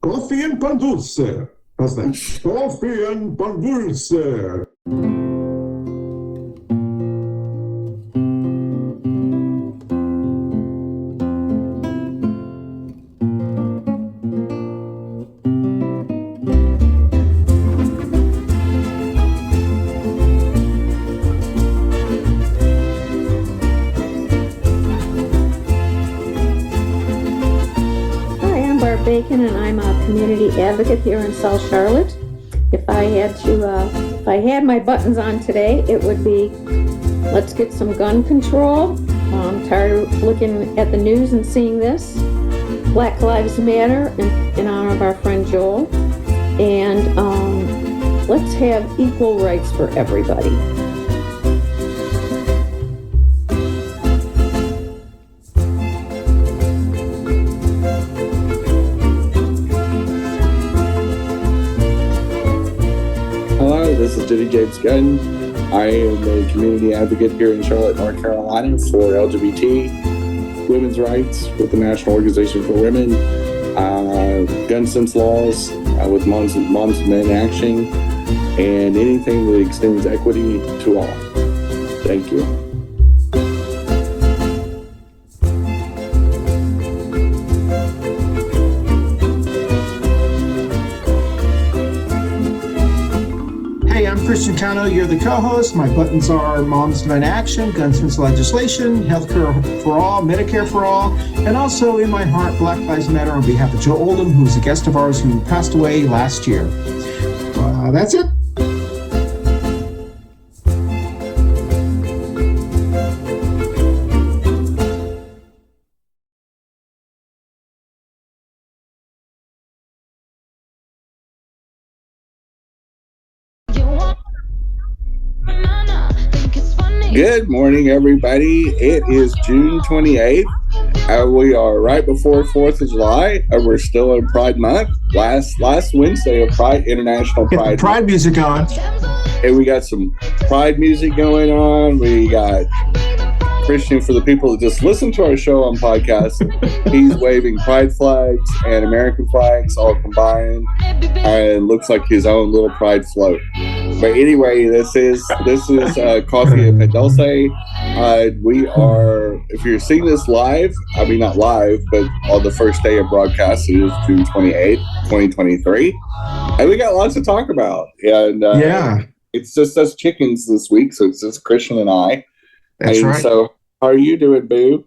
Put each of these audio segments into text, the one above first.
Coffee and Pan Dulce. How's that? Coffee and Pan Dulce. Barb Bacon, and I'm a community advocate here in South Charlotte. If I had my buttons on today, it would be, let's get some gun control. I'm tired of looking at the news and seeing this. Black Lives Matter in honor of our friend Joel. And let's have equal rights for everybody. This is Jenny James Gunn. I am a community advocate here in Charlotte, North Carolina for LGBT women's rights with the National Organization for Women, gun sense laws with Moms and Men Action, and anything that extends equity to all. Thank you. Christian Cano, you're the co-host. My buttons are Moms and Men Action, Gun Sense Legislation, Healthcare for All, Medicare for All, and also in my heart, Black Lives Matter on behalf of Joe Oldham, who's a guest of ours who passed away last year. That's it. Good morning, everybody. It is June 28th. We are right before 4th of July. We're still in Pride Month. Last Wednesday of International Pride. Get the Pride music on. And we got some Pride music going on. We got Christian, for the people that just listen to our show on podcast, he's waving Pride flags and American flags all combined. And looks like his own little Pride float. But anyway, this is Coffee Pan Dulce. We are, if you're seeing this live, I mean not live, but on the first day of broadcast, it is June 28th, 2023. And we got lots to talk about. And it's just us chickens this week, so it's just Christian and I. That's right. So how are you doing, Boo?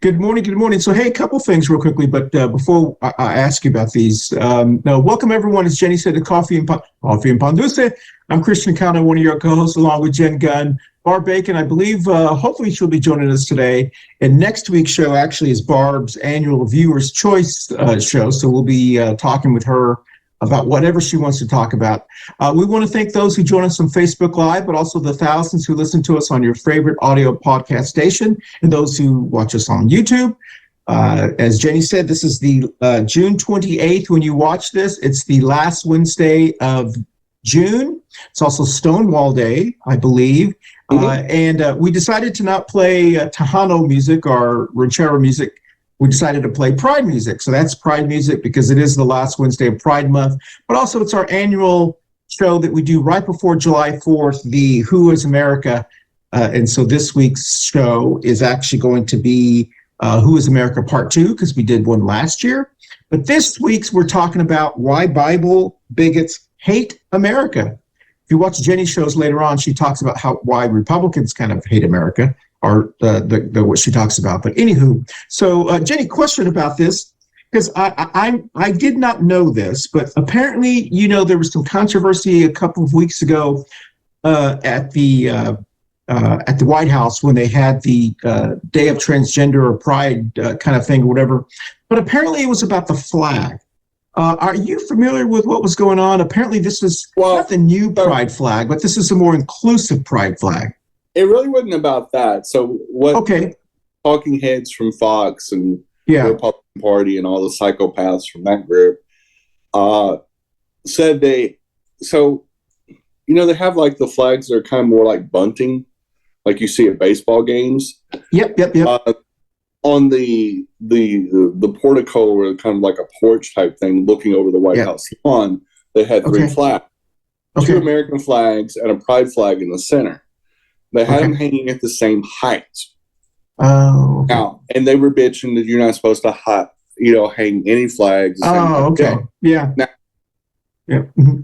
Good morning. Good morning. So, hey, a couple things real quickly, but before I ask you about these, welcome everyone. As Jenny said, to Coffee and Pan Dulce. I'm Christian Cano, one of your co-hosts, along with Jen Gunn. Barb Bacon, I believe, hopefully she'll be joining us today. And next week's show actually is Barb's annual Viewer's Choice show. So we'll be talking with her about whatever she wants to talk about. We want to thank those who join us on Facebook Live, but also the thousands who listen to us on your favorite audio podcast station, and those who watch us on YouTube. As Jenny said, this is the June 28th. When you watch this, it's the last Wednesday of June. It's also Stonewall Day, I believe. And we decided to not play Tejano music or ranchero music. We decided to play Pride music. So that's Pride music because it is the last Wednesday of Pride Month. But also it's our annual show that we do right before July 4th, the Who is America. And so this week's show is actually going to be Who is America Part 2, because we did one last year. But this week's we're talking about why Bible bigots hate America. If you watch Jenny's shows later on, she talks about why Republicans kind of hate America, or the what she talks about. But anywho, so Jenny, question about this, because I did not know this, but apparently, there was some controversy a couple of weeks ago at the White House when they had the Day of Transgender or Pride kind of thing, or whatever. But apparently it was about the flag. Are you familiar with what was going on? Apparently this is not the new Pride flag, but this is a more inclusive Pride flag. It really wasn't about that. So what talking heads from Fox and the Republican Party and all the psychopaths from that group said they have like the flags that are kind of more like bunting, like you see at baseball games. Yep. on the portico, or kind of like a porch type thing, looking over the White House lawn, they had three flags, two American flags and a pride flag in the center. They had them hanging at the same height. Oh, now, and they were bitching that you're not supposed to hang any flags. Oh, okay. Yeah. Now, Mm-hmm.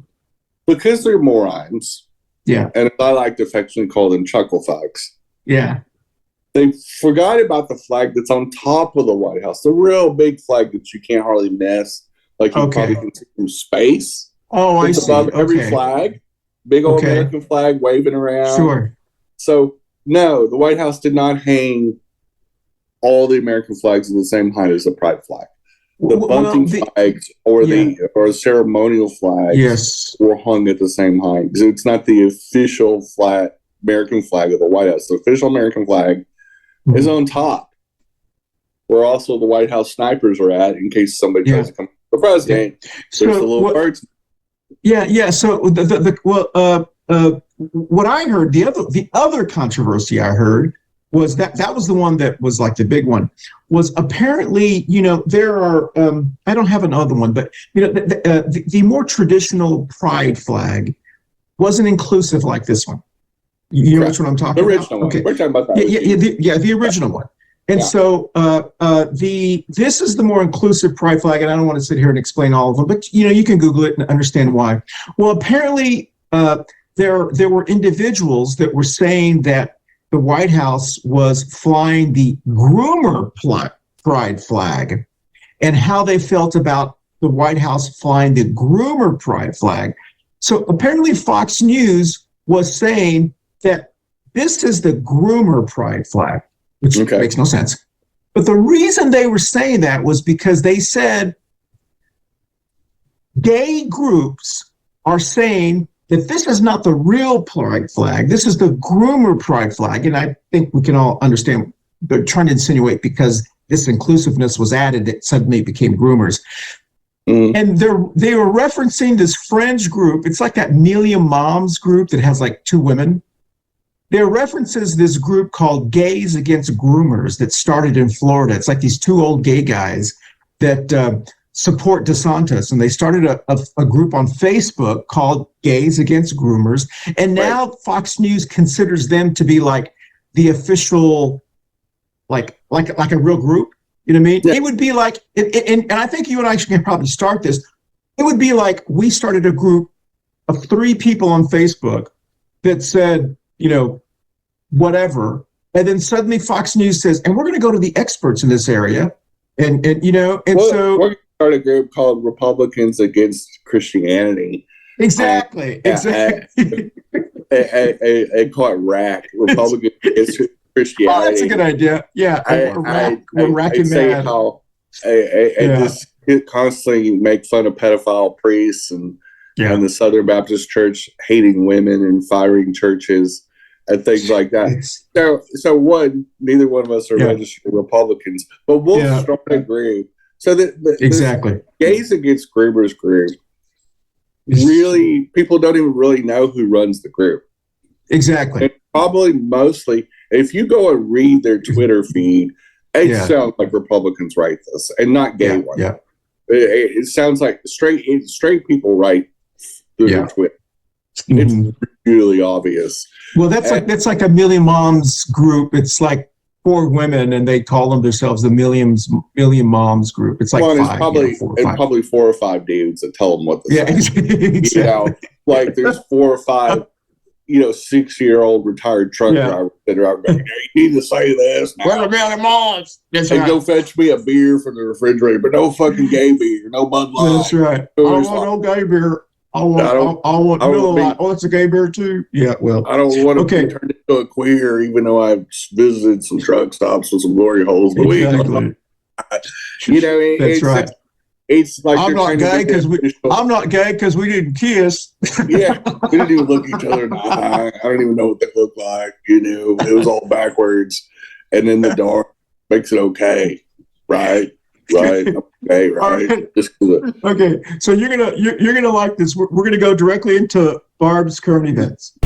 Because they're morons. Yeah. And I like to affectionately call them chuckle fucks. Yeah. They forgot about the flag that's on top of the White House, the real big flag that you can't hardly miss, like you probably can see from space. Oh, I see. Above every flag, big old American flag waving around. Sure. So no, the White House did not hang all the American flags at the same height as the pride flag. The bunting flags or the ceremonial flags were hung at the same height. So it's not the official American flag of the White House. The official American flag is on top, where also the White House snipers are at in case somebody tries to come to the president. There's the little birds. Yeah. So what I heard, the other controversy I heard was that was the one that was like the big one, was apparently, there are, I don't have another one, but, the more traditional pride flag wasn't inclusive like this one. You know which one I'm talking about? The original one. Okay. We're talking about that. The original one. And so this is the more inclusive pride flag, and I don't want to sit here and explain all of them, but you can Google it and understand why. Well, apparently there were individuals that were saying that the White House was flying the groomer pride flag, and how they felt about the White House flying the groomer pride flag. So apparently Fox News was saying that this is the groomer pride flag, which makes no sense. But the reason they were saying that was because they said gay groups are saying that this is not the real pride flag. This is the groomer pride flag. And I think we can all understand they're trying to insinuate because this inclusiveness was added, it suddenly became groomers. And they were referencing this fringe group. It's like that Million Moms group that has like two women. There references this group called Gays Against Groomers that started in Florida. It's like these two old gay guys that support DeSantis, and they started a group on Facebook called Gays Against Groomers, and now Fox News considers them to be like the official, like a real group. You know what I mean? Yeah. It would be like, and I think you and I can probably start this. It would be like we started a group of 3 people on Facebook that said, whatever, and then suddenly Fox News says, and we're going to go to the experts in this area, and so we're going to start a group called Republicans Against Christianity. Exactly. And call it RAC, Republicans Against Christianity. Oh, that's a good idea. Yeah, we're racking mad. How just constantly make fun of pedophile priests and the Southern Baptist Church hating women and firing churches and things like that. So neither one of us are registered Republicans, but we'll start a group. So that Gays Against Groomers group, really, people don't even really know who runs the group. Exactly. And probably mostly, if you go and read their Twitter feed, it sounds like Republicans write this and not gay ones. Yeah. It sounds like straight people write through their Twitter. It's really obvious. Well, that's like a Million Moms group. It's like 4 women, and they call themselves the Million Moms group. It's like 5. Probably 4 or 5 dudes that tell them what to say. Exactly. Like there's 4 or 5, 6-year-old retired truck drivers that are out going, you need to say this now. We're the Million Moms. Go fetch me a beer from the refrigerator, but no fucking gay beer, no Bud Light. That's right. I don't want no gay beer. I want Miller Lite. Oh, it's a gay beer too? Yeah, well. I don't want to be turned into a queer, even though I've visited some truck stops with some glory holes. But exactly. That's right. It's like I'm not gay because we didn't kiss. We didn't even look each other in the eye. I don't even know what they look like. It was all backwards, and then the dark makes it okay, right? Okay, right. Just okay. So you're gonna like this. We're gonna go directly into Barb's current events.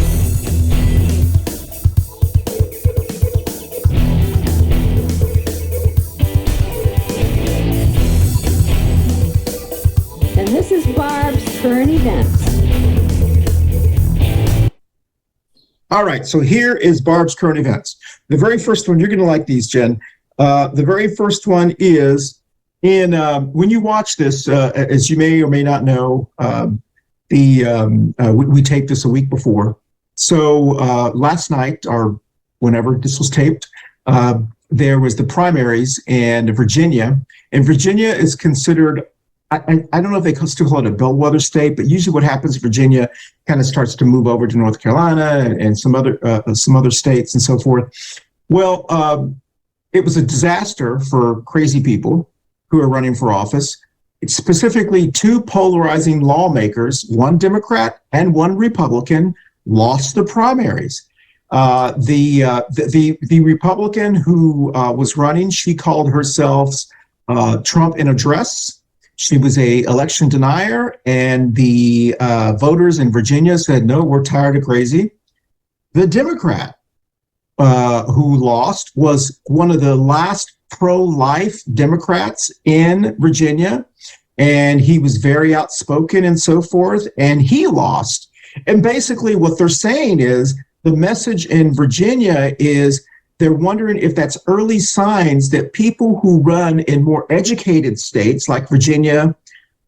All right, so here is Barb's current events. The very first one, you're going to like these, Jen. The very first one is when you watch this, as you may or may not know, we taped this a week before. So last night, or whenever this was taped, there was the primaries in Virginia. And Virginia is considered, I don't know if they still call it a bellwether state, but usually what happens, Virginia kind of starts to move over to North Carolina and some other states and so forth. Well, it was a disaster for crazy people who are running for office. It's specifically two polarizing lawmakers, one Democrat and one Republican, lost the primaries. The Republican who was running, she called herself Trump in a dress. She was a election denier, and the voters in Virginia said, no, we're tired of crazy. The Democrat who lost was one of the last pro-life Democrats in Virginia, and he was very outspoken and so forth, and he lost. And basically what they're saying is the message in Virginia is they're wondering if that's early signs that people who run in more educated states like Virginia,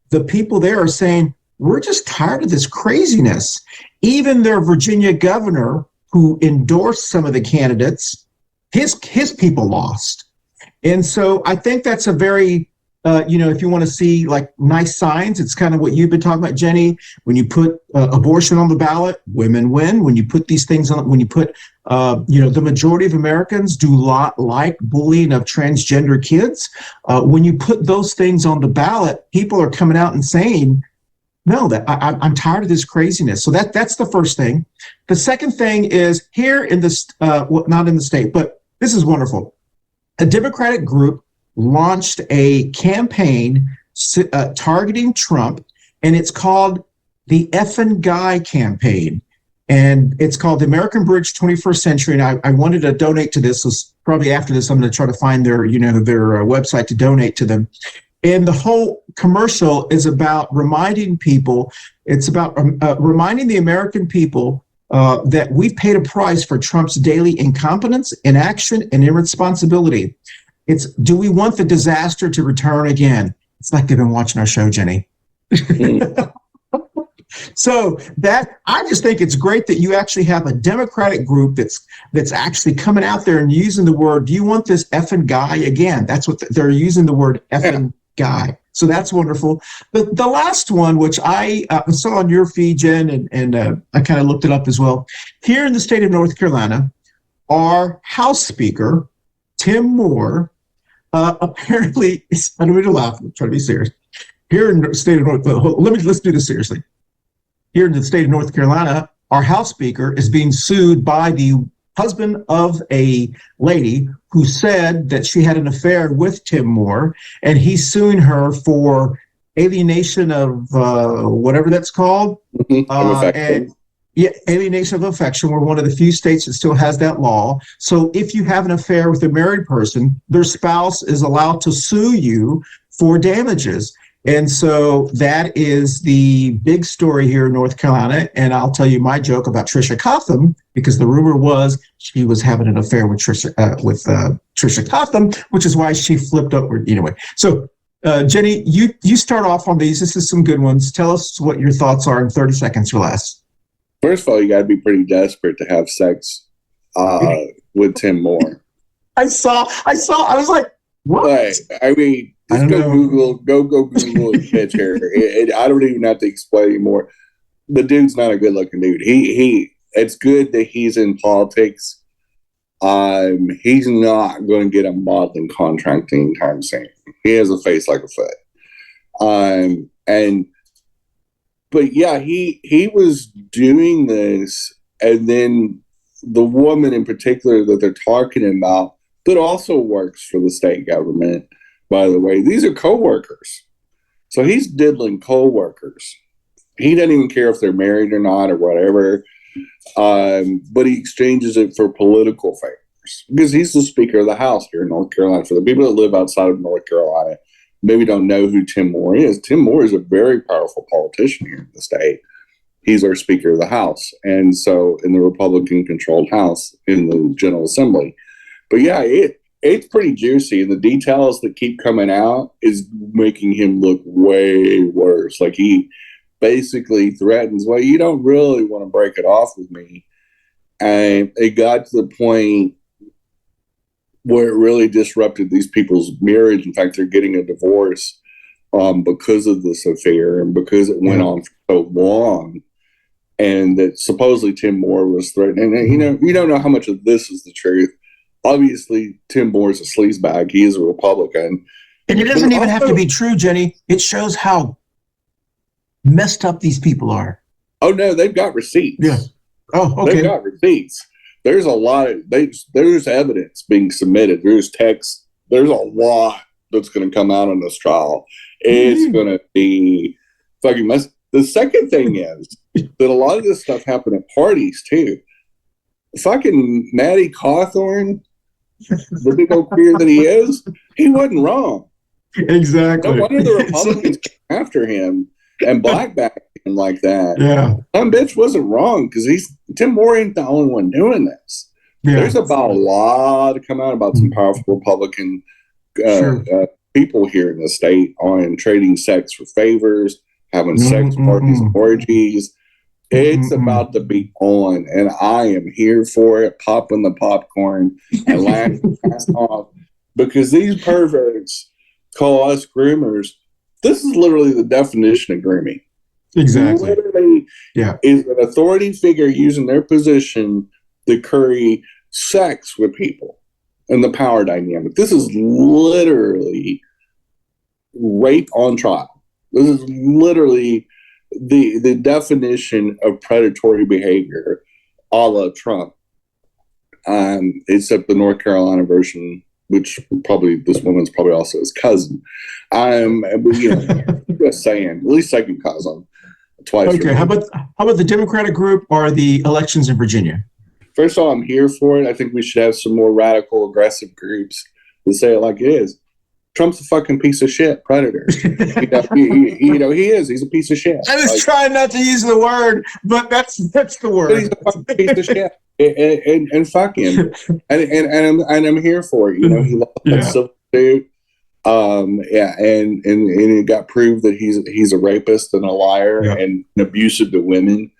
the people there are saying, we're just tired of this craziness. Even their Virginia governor who endorsed some of the candidates, his people lost. And so I think that's a very, if you want to see like nice signs, it's kind of what you've been talking about, Jenny. When you put abortion on the ballot, women win. When you put these things on, when you put, the majority of Americans do not like bullying of transgender kids. When you put those things on the ballot, people are coming out and saying, no, that I'm tired of this craziness. So that's the first thing. The second thing is here in this, not in the state, but this is wonderful. A Democratic group launched a campaign targeting Trump, and it's called the Effin' Guy campaign. And it's called the American Bridge 21st Century. And I wanted to donate to this. So probably after this, I'm going to try to find their website to donate to them. And the whole commercial is about reminding people, it's about reminding the American people that we've paid a price for Trump's daily incompetence, inaction, and irresponsibility. It's, do we want the disaster to return again? It's like they've been watching our show, Jenny. So that, I just think it's great that you actually have a Democratic group that's actually coming out there and using the word, do you want this effing guy again? That's what they're using, the word effing guy. So that's wonderful. The last one, which I saw on your feed, Jen, and I kind of looked it up as well. Here in the state of North Carolina, our House Speaker, Tim Moore, apparently, I don't mean to laugh, I'm trying to be serious. Here in the state of let's do this seriously. Here in the state of North Carolina, our House Speaker is being sued by the husband of a lady who said that she had an affair with Tim Moore, and he's suing her for alienation of whatever that's called. Alienation of affection. We're one of the few states that still has that law. So if you have an affair with a married person, their spouse is allowed to sue you for damages. And so that is the big story here in North Carolina. And I'll tell you my joke about Trisha Cotham, because the rumor was she was having an affair with Trisha Cotham, which is why she flipped over. Anyway, so Jenny, you start off on these. This is some good ones. Tell us what your thoughts are in 30 seconds or less. First of all, you got to be pretty desperate to have sex with Tim Moore. I was like, what? Like, I mean, just go Google his picture. I don't even have to explain anymore. The dude's not a good looking dude. It's good that he's in politics. He's not going to get a modeling contract anytime soon. He has a face like a foot. But yeah, he was doing this, and then the woman in particular that they're talking about that also works for the state government, by the way, these are co-workers. So he's diddling co-workers. He doesn't even care if they're married or not or whatever, but he exchanges it for political favors because he's the Speaker of the House here in North Carolina. For the people that live outside of North Carolina, maybe don't know who Tim Moore is. Tim Moore is a very powerful politician here in the state. he's our Speaker of the House. And so in the Republican-controlled House in the General Assembly. But yeah, it's pretty juicy. And the details that keep coming out is making him look way worse. Like he basically threatens, well, you don't really want to break it off with me. And it got to the point where it really disrupted these people's marriage. In fact, they're getting a divorce because of this affair and because it went on for so long. And that supposedly Tim Moore was threatening. And, you don't know how much of this is the truth. Obviously, Tim Moore is a sleazebag. He is a Republican. And it doesn't even have to be true, Jenny. It shows how messed up these people are. Oh, no, they've got receipts. Yeah. Oh, okay. They've got receipts. There's a lot of, there's evidence being submitted. There's text. There's a lot that's going to come out on this trial. It's going to be fucking mess. The second thing is that a lot of this stuff happened at parties, too. Fucking Matty Cawthorn, the big old queer that he is, he wasn't wrong. Exactly. No wonder the Republicans came after him and blackbacked him like that. Yeah. That bitch wasn't wrong because Tim Moore ain't the only one doing this. Yeah. There's about a lot to come out about some powerful Republican people here in the state on trading sex for favors, having sex parties and orgies. It's about to be on, and I am here for it, popping the popcorn and laughing off, because these perverts call us groomers. This is literally the definition of grooming. Exactly. Literally is an authority figure using their position to curry sex with people and the power dynamic. This is literally rape on trial. This is literally the definition of predatory behavior a la Trump, except the North Carolina version, which probably this woman's probably also his cousin. Just saying, at least second cousin. Twice. Okay, how about the Democratic group or the elections in Virginia? First of all, I'm here for it. I think we should have some more radical, aggressive groups that say it like it is. Trump's a fucking piece of shit predator. He is. He's a piece of shit. I was trying not to use the word, but that's the word. He's a fucking piece of shit. And fuck him. And I'm here for it. He lost that civil suit. And it got proved that he's a rapist and a liar and abusive to women.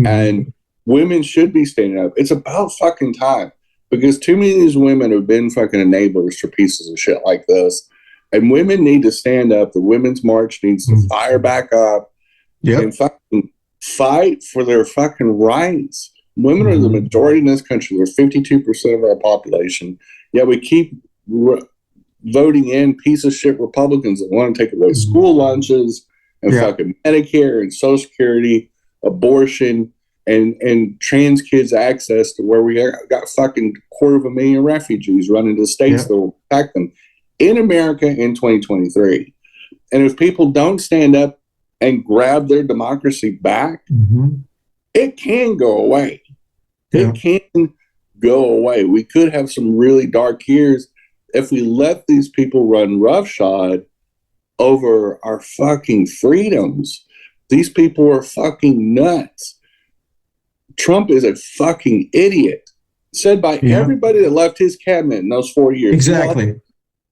And women should be standing up. It's about fucking time, because too many of these women have been fucking enablers for pieces of shit like this. And women need to stand up. The Women's March needs to fire back up and fucking fight for their fucking rights. Women are the majority in this country. They're 52% of our population. Yet we keep voting in piece of shit Republicans that want to take away school lunches and fucking Medicare and Social Security, abortion, and trans kids access to where we got fucking 250,000 refugees running to states that will protect them in America in 2023. And if people don't stand up and grab their democracy back, it can go away. It can go away. We could have some really dark years if we let these people run roughshod over our fucking freedoms. These people are fucking nuts. Trump is a fucking idiot. Said by everybody that left his cabinet in those 4 years. Exactly.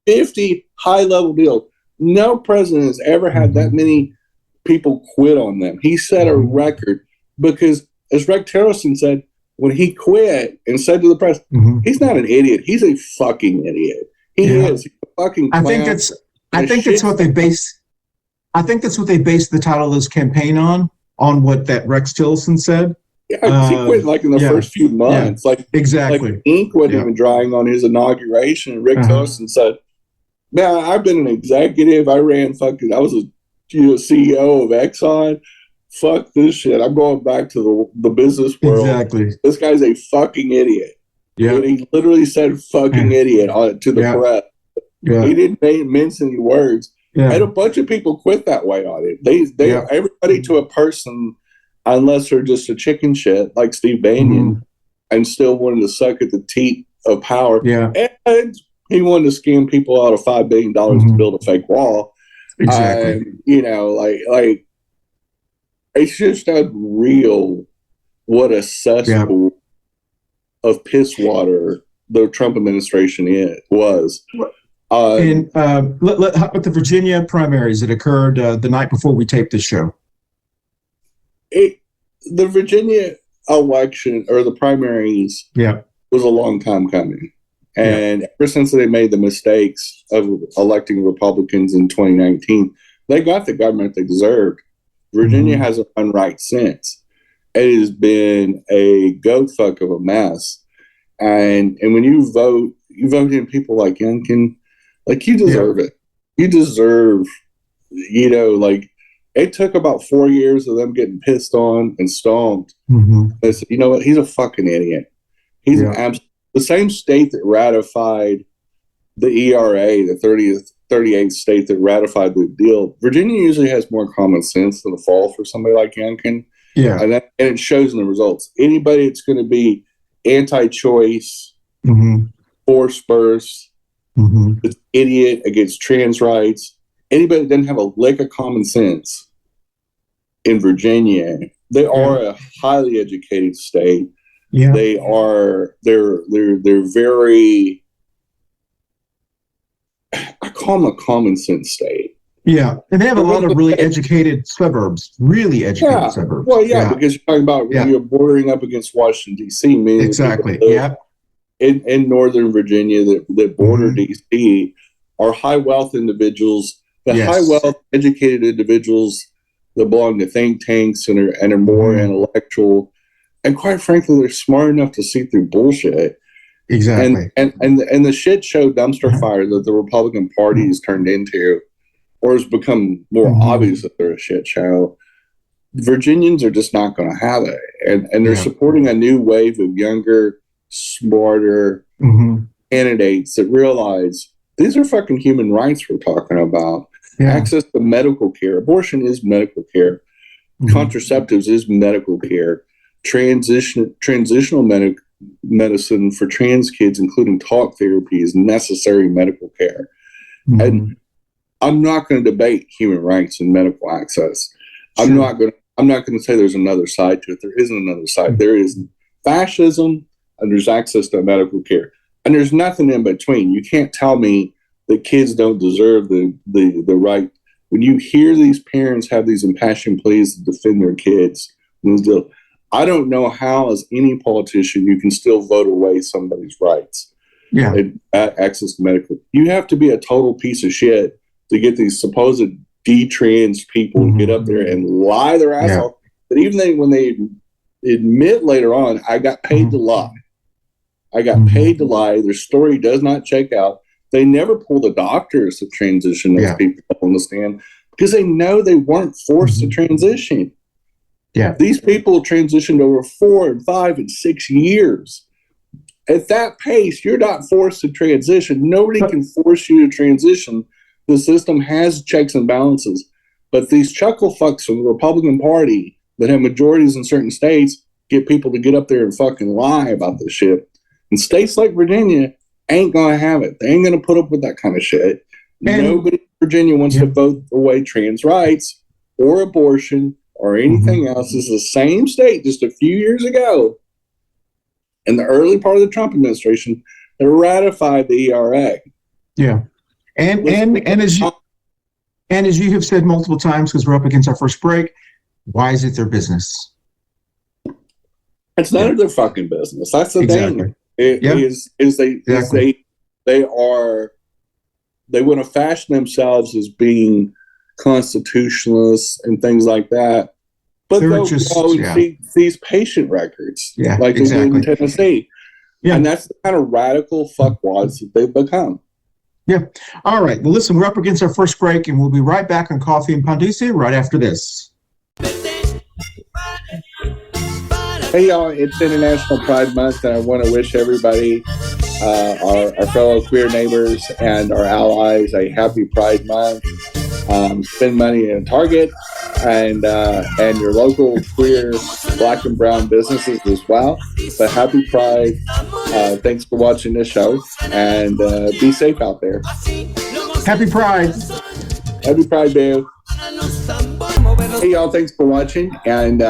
50 high-level deals. No president has ever had that many people quit on them. He set a record because, as Rex Tillerson said, when he quit and said to the press, he's not an idiot. He's a fucking idiot. He is. He's a fucking clown. I think that's what they base the title of this campaign on what that Rex Tillerson said. Yeah, he quit like in the first few months. Like exactly. Like ink wasn't even drying on his inauguration. And Rick Tillerson said, "Man, I've been an executive. I was a CEO of Exxon. Fuck this shit. I'm going back to the business world." Exactly. This guy's a fucking idiot. Yeah. And he literally said fucking idiot to the press. Yeah. He didn't mince any words. Yeah. And a bunch of people quit that way on it. They everybody to a person, unless they're just a chicken shit like Steve Bannon and still wanted to suck at the teat of power. Yeah. And he wanted to scam people out of $5 billion to build a fake wall. Exactly. Like It's just unreal what a cesspool of piss water the Trump administration was. And how about the Virginia primaries that occurred the night before we taped this show? The Virginia election or the primaries was a long time coming. And ever since they made the mistakes of electing Republicans in 2019, they got the government they deserved. Virginia hasn't run right since. It has been a goat fuck of a mess. And when you vote in people like Youngkin, like you deserve it. You deserve, like it took about 4 years of them getting pissed on and stomped. They said, you know what? He's a fucking idiot. He's the same state that ratified the ERA, the 38th state that ratified the deal. Virginia usually has more common sense than the fall for somebody like Youngkin. And it shows in the results. Anybody that's going to be anti-choice, force burst, idiot against trans rights, anybody that doesn't have a lick of common sense in Virginia, they are a highly educated state. They're very, I call them a common sense state. And they have a lot of really educated suburbs, suburbs. Well, because you're talking about you're bordering up against Washington, D.C. Exactly. In Northern Virginia that border D.C. are high wealth individuals, high wealth educated individuals that belong to think tanks and are more intellectual. And quite frankly, they're smart enough to see through bullshit. Exactly. And the shit show dumpster fire that the Republican Party has turned into, or has become more obvious that they're a shit show, Virginians are just not going to have it. And they're supporting a new wave of younger, smarter candidates that realize these are fucking human rights we're talking about. Access to medical care. Abortion is medical care. Contraceptives is medical care. Transitional medicine for trans kids, including talk therapy, is necessary medical care. And I'm not going to debate human rights and medical access. I'm not going to say there's another side to it. There isn't another side. There is fascism, and there's access to medical care, and there's nothing in between. You can't tell me that kids don't deserve the right. When you hear these parents have these impassioned pleas to defend their kids, I don't know how, as any politician, you can still vote away somebody's rights. Access to medical. You have to be a total piece of shit to get these supposed detrans people to get up there and lie their ass off. But even when they admit later on, I got paid to lie. I got paid to lie. Their story does not check out. They never pull the doctors to transition those people up on the stand because they know they weren't forced to transition. These people transitioned over 4 and 5 and 6 years. At that pace, you're not forced to transition. Nobody can force you to transition. The system has checks and balances. But these chuckle fucks from the Republican Party that have majorities in certain states get people to get up there and fucking lie about this shit. And states like Virginia ain't going to have it. They ain't going to put up with that kind of shit. Nobody in Virginia wants to vote away trans rights or abortion or anything else. It's the same state just a few years ago in the early part of the Trump administration that ratified the ERA. And as you have said multiple times, because we're up against our first break, why is it their business? It's none of their fucking business. That's the thing. They want to fashion themselves as being constitutionalists and things like that, but they'll go and see these patient records like they did in Tennessee. And that's the kind of radical fuckwads that they've become. All right. Well, listen, we're up against our first break, and we'll be right back on Coffee and Pan Dulce right after this. Hey, y'all, it's International Pride Month, and I want to wish everybody, our fellow queer neighbors and our allies, a happy Pride Month. Spend money in Target and your local queer black and brown businesses as well. But happy Pride. Thanks for watching this show, and be safe out there. Happy Pride. Happy Pride, babe. Hey, y'all, thanks for watching, and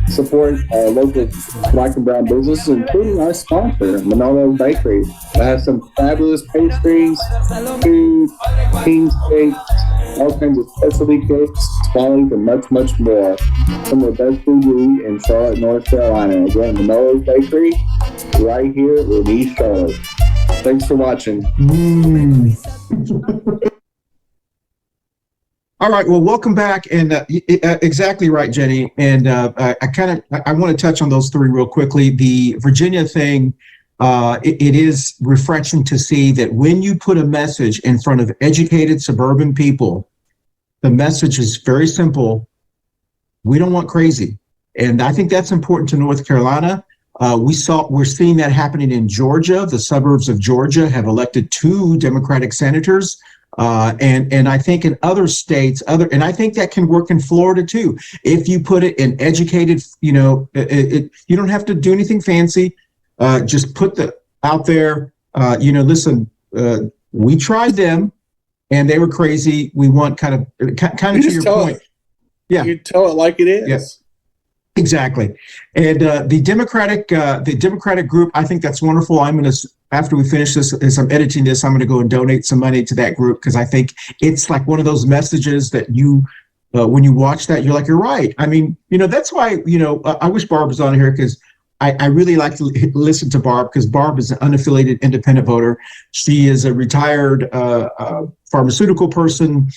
support local black and brown businesses, including our sponsor, Manolo Bakery. It has some fabulous pastries, food, king cakes, all kinds of specialty cakes, swallows, and much, much more. Some of the best food you eat in Charlotte, North Carolina. Again, Manolo's Bakery, right here in East Charlotte. Thanks for watching. All right. Well, welcome back. And exactly right, Jenny. And I want to touch on those three real quickly. The Virginia thing, it is refreshing to see that when you put a message in front of educated suburban people, the message is very simple. We don't want crazy. And I think that's important to North Carolina. We're seeing that happening in Georgia. The suburbs of Georgia have elected 2 Democratic senators. And I think in other states, and I think that can work in Florida too. If you put it in educated, you don't have to do anything fancy. Just put out there, listen, we tried them and they were crazy. We want kind of to your point. Yeah. You tell it like it is. Yes. Exactly. And the Democratic group, I think that's wonderful. After we finish this, as I'm editing this, I'm going to go and donate some money to that group, because I think it's like one of those messages that when you watch that, you're like, you're right. I mean, that's why, I wish Barb was on here, because I really like to listen to Barb, because Barb is an unaffiliated independent voter. She is a retired pharmaceutical person.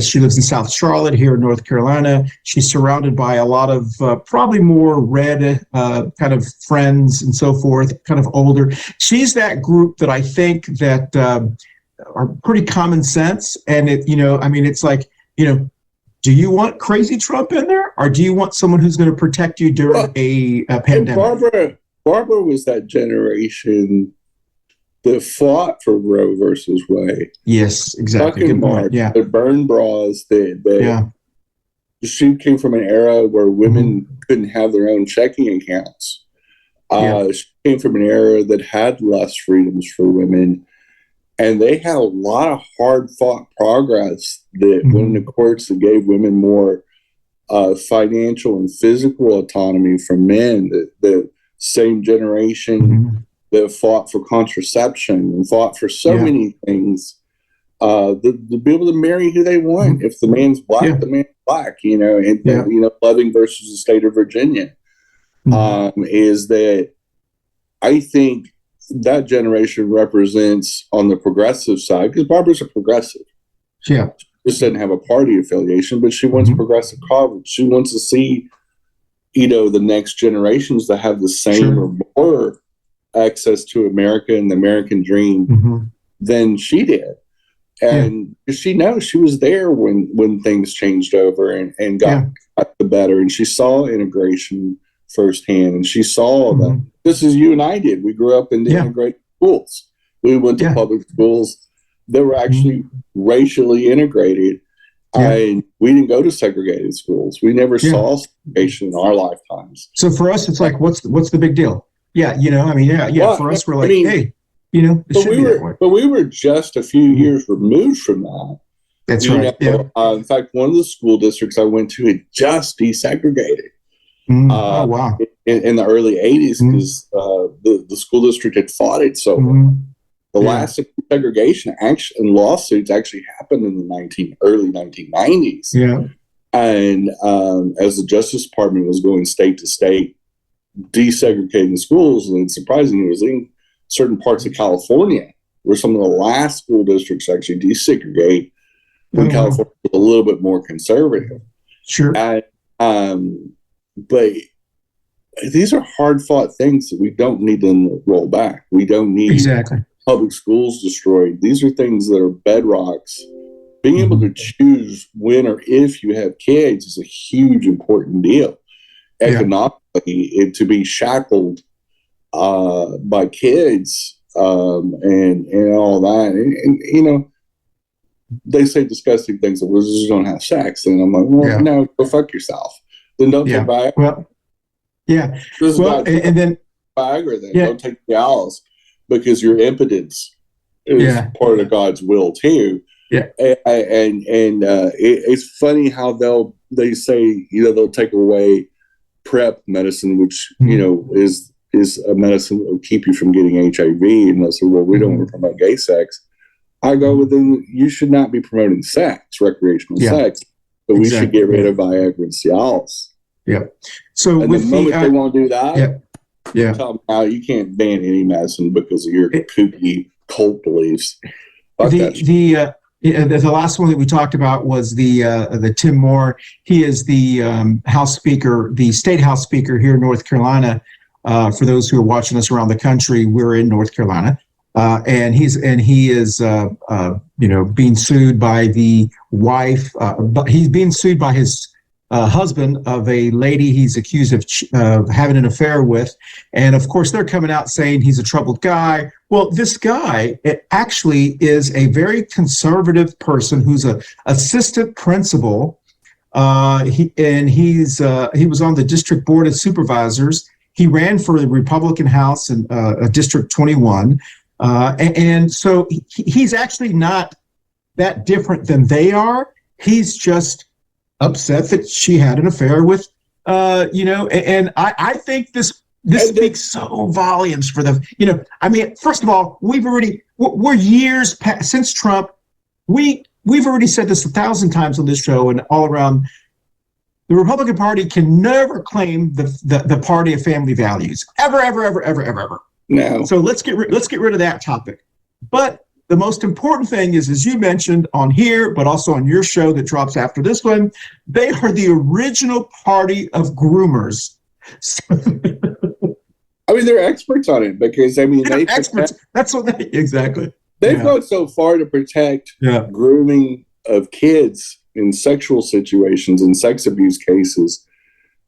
She lives in South Charlotte here in North Carolina. She's surrounded by a lot of probably more red kind of friends and so forth, kind of older. She's that group that I think that are pretty common sense. And it's like, do you want crazy Trump in there, or do you want someone who's going to protect you during a pandemic? Barbara was that generation that fought for Roe versus Wade. Yes, exactly. Good point. Yeah. The burn bras. She came from an era where women couldn't have their own checking accounts. She came from an era that had less freedoms for women. And they had a lot of hard-fought progress that went into courts that gave women more financial and physical autonomy from men. The same generation that fought for contraception and fought for so many things, to be able to marry who they want. If the man's black, the man's black. Loving versus the state of Virginia, is that I think that generation represents on the progressive side, because Barbara's a progressive. Yeah. She just doesn't have a party affiliation, but she wants progressive coverage. She wants to see, the next generations to have the same or more access to America and the American dream than she did. And she knows she was there when things changed over and got the better. And she saw integration firsthand, and she saw that this is you and I did. We grew up in integrated schools. We went to public schools that were actually racially integrated, and we didn't go to segregated schools. We never saw segregation in our lifetimes. So for us, it's like, what's the big deal? Yeah, well, for us, we're like, hey, it should be that way. But we were just a few years removed from that. That's right. In fact, one of the school districts I went to had just desegregated. Oh, wow. In the early 80s, because the school district had fought it so well. The last segregation and lawsuits actually happened in the early 1990s. Yeah. And as the Justice Department was going state to state, desegregating schools, and it's surprising, it was in certain parts of California where some of the last school districts actually desegregate, when California was a little bit more conservative. Sure. But these are hard-fought things that we don't need to roll back. We don't need public schools destroyed. These are things that are bedrocks. Being able to choose when or if you have kids is a huge, important deal. Economically, to be shackled by kids and all that. And they say disgusting things that we just don't have sex. And I'm like, well, no, go fuck yourself. Then don't take Viagra. Well, and then Viagra, then don't take Cialis, because your impotence is part of God's will too. Yeah. It's funny how they say, they'll take away PrEP medicine, which, is a medicine that will keep you from getting HIV. And they'll say, well, we don't want to promote gay sex. I go with them, you should not be promoting sex, recreational sex, but we should get rid of Viagra and Cialis. Yeah. So and with the moment they won't do that, yeah. You can't ban any medicine because of your kooky cult beliefs. The last one that we talked about was the Tim Moore. He is the House Speaker, the State House Speaker here in North Carolina. For those who are watching us around the country, we're in North Carolina, and he is being sued by the wife. But he's being sued by his husband of a lady he's accused of having an affair with, and of course they're coming out saying he's a troubled guy. Well, this guy actually is a very conservative person who's an assistant principal. He was on the district board of supervisors. He ran for the Republican House in District 21, and so he's actually not that different than they are. He's just upset that she had an affair with, and I think this speaks so volumes for them. First of all, we're years past, since Trump. We've already said this 1,000 times on this show and all around. The Republican Party can never claim the party of family values ever. No. So let's get rid of that topic. But the most important thing is, as you mentioned on here, but also on your show that drops after this one, they are the original party of groomers. They're experts on it because they're experts. That's what exactly. They've gone so far to protect grooming of kids in sexual situations and sex abuse cases.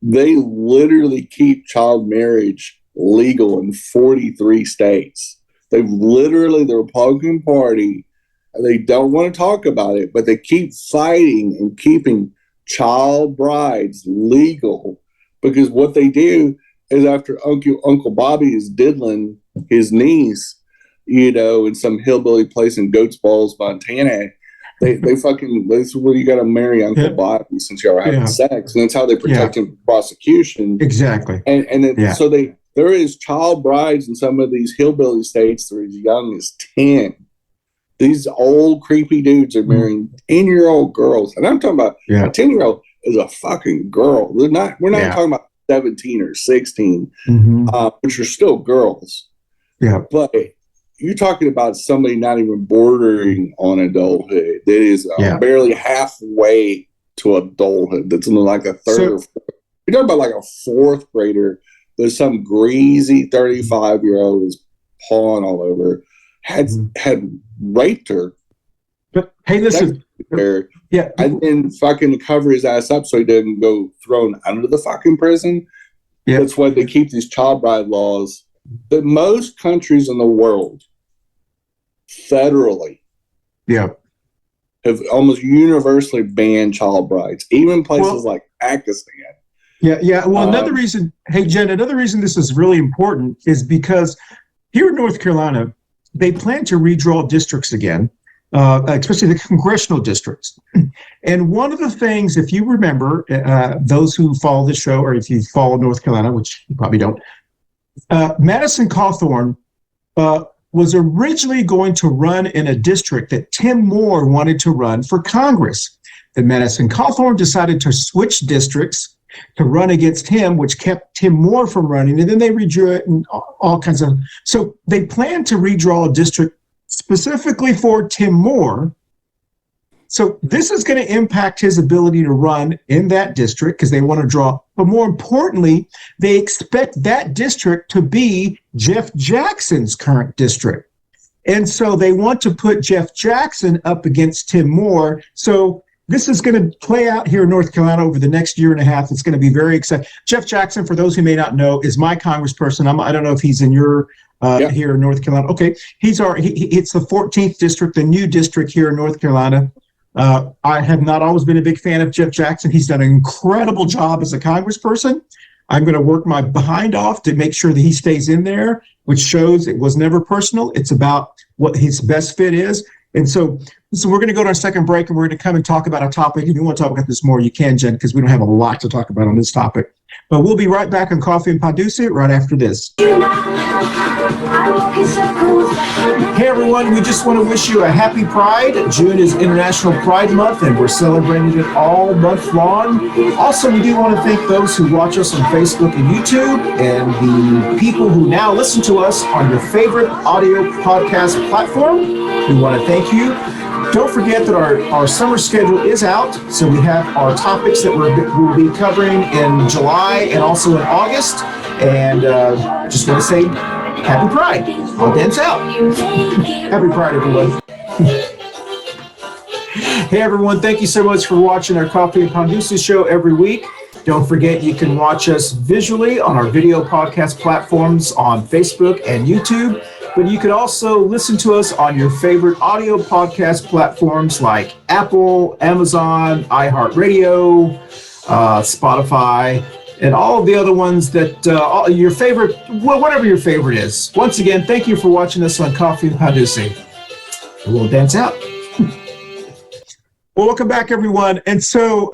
They literally keep child marriage legal in 43 states. The Republican Party, they don't want to talk about it, but they keep fighting and keeping child brides legal, because what they do is, after Uncle Bobby is diddling his niece, in some hillbilly place in Goats Balls, Montana, they fucking, that's where you got to marry Uncle Bobby since y'all are having sex. And that's how they protect him from prosecution. Exactly. So there is child brides in some of these hillbilly states that are as young as 10. These old creepy dudes are marrying 10-year-old girls. And I'm talking about a 10-year-old is a fucking girl. We're not talking about 17 or 16, which are still girls. Yeah. But you're talking about somebody not even bordering on adulthood. That is barely halfway to adulthood. That's like a third. You're talking about like a fourth grader. There's some greasy 35-year-old who's pawing all over, had raped her. But hey, listen. And then fucking cover his ass up so he doesn't go thrown under the fucking prison. Yeah. That's why they keep these child bride laws. That most countries in the world, federally, have almost universally banned child brides, even places like Pakistan. Well, another reason, hey, Jen, another reason this is really important is because here in North Carolina, they plan to redraw districts again, especially the congressional districts. And one of the things, if you remember, those who follow the show, or if you follow North Carolina, which you probably don't, Madison Cawthorn was originally going to run in a district that Tim Moore wanted to run for Congress. Then Madison Cawthorn decided to switch districts to run against him, which kept Tim Moore from running, and then they redrew it and all kinds of. So they planned to redraw a district specifically for Tim Moore. So this is going to impact his ability to run in that district because they want to draw. But more importantly, they expect that district to be Jeff Jackson's current district. And so they want to put Jeff Jackson up against Tim Moore. So this is going to play out here in North Carolina over the next year and a half. It's going to be very exciting. Jeff Jackson, for those who may not know, is my congressperson. I don't know if he's in your here in North Carolina. Okay, it's the 14th district, the new district here in North Carolina. I have not always been a big fan of Jeff Jackson. He's done an incredible job as a congressperson. I'm going to work my behind off to make sure that he stays in there, which shows it was never personal. It's about what his best fit is. And so So we're going to go to our second break, and we're going to come and talk about a topic. If you want to talk about this more, you can, Jen, because we don't have a lot to talk about on this topic. But we'll be right back on Coffee and Pan Dulce right after this. Hey, everyone. We just want to wish you a happy Pride. June is International Pride Month, and we're celebrating it all month long. Also, we do want to thank those who watch us on Facebook and YouTube, and the people who now listen to us on your favorite audio podcast platform. We want to thank you. Don't forget that our summer schedule is out, so we have our topics that we'll be covering in July and also in August. And just want to say happy Pride. I'll dance out. Happy Pride, everyone. Hey, everyone. Thank you so much for watching our Coffee and Pan Dulce show every week. Don't forget you can watch us visually on our video podcast platforms on Facebook and YouTube. But you can also listen to us on your favorite audio podcast platforms like Apple, Amazon, iHeartRadio, Spotify, and all of the other ones that your favorite, well, whatever your favorite is. Once again, thank you for watching us on Coffee and Pan Dulce. We'll dance out. Well, welcome back, everyone. And so,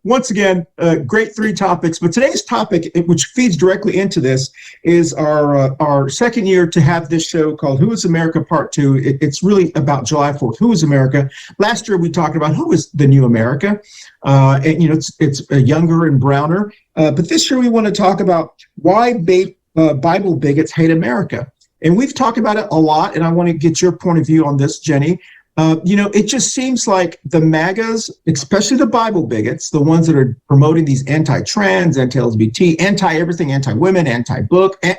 once again, great three topics. But today's topic, which feeds directly into this, is our second year to have this show called Who is America Part 2. It's really about July 4th. Who is America? Last year, we talked about who is the new America. And, it's younger and browner. But this year, we want to talk about why Bible bigots hate America. And we've talked about it a lot, and I want to get your point of view on this, Jenny. It just seems like the MAGAs, especially the Bible bigots, the ones that are promoting these anti-trans, anti-LGBT, anti-everything, anti-women, anti-book, I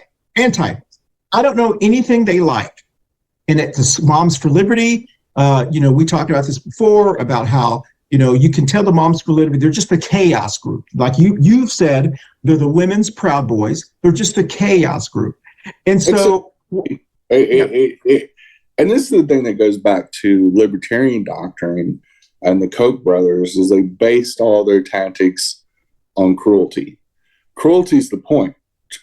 don't know anything they like. And it's Moms for Liberty. We talked about this before about how, you can tell the Moms for Liberty, they're just a chaos group. Like you've said, they're the women's Proud Boys. They're just a chaos group. And so... And this is the thing that goes back to libertarian doctrine and the Koch brothers, is they based all their tactics on cruelty. Cruelty is the point.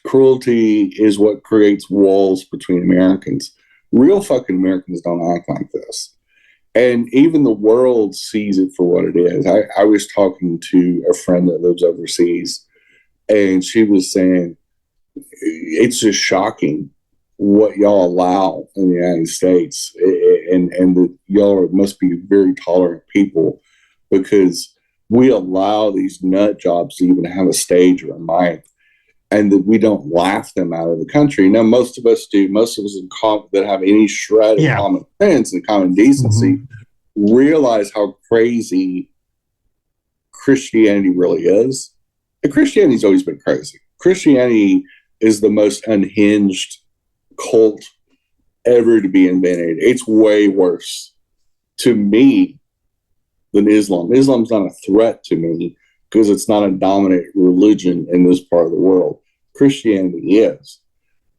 Cruelty is what creates walls between Americans. Real fucking Americans don't act like this. And even the world sees it for what it is. I was talking to a friend that lives overseas, and she was saying, it's just shocking what y'all allow in the United States, and that y'all must be very tolerant people, because we allow these nut jobs to even have a stage or a mic, and that we don't laugh them out of the country. Now, most of us do. Most of us that have any shred of common sense and common decency realize how crazy Christianity really is. And Christianity's always been crazy. Christianity is the most unhinged cult ever to be invented. It's way worse to me than Islam. Islam's not a threat to me because it's not a dominant religion in this part of the world. Christianity is.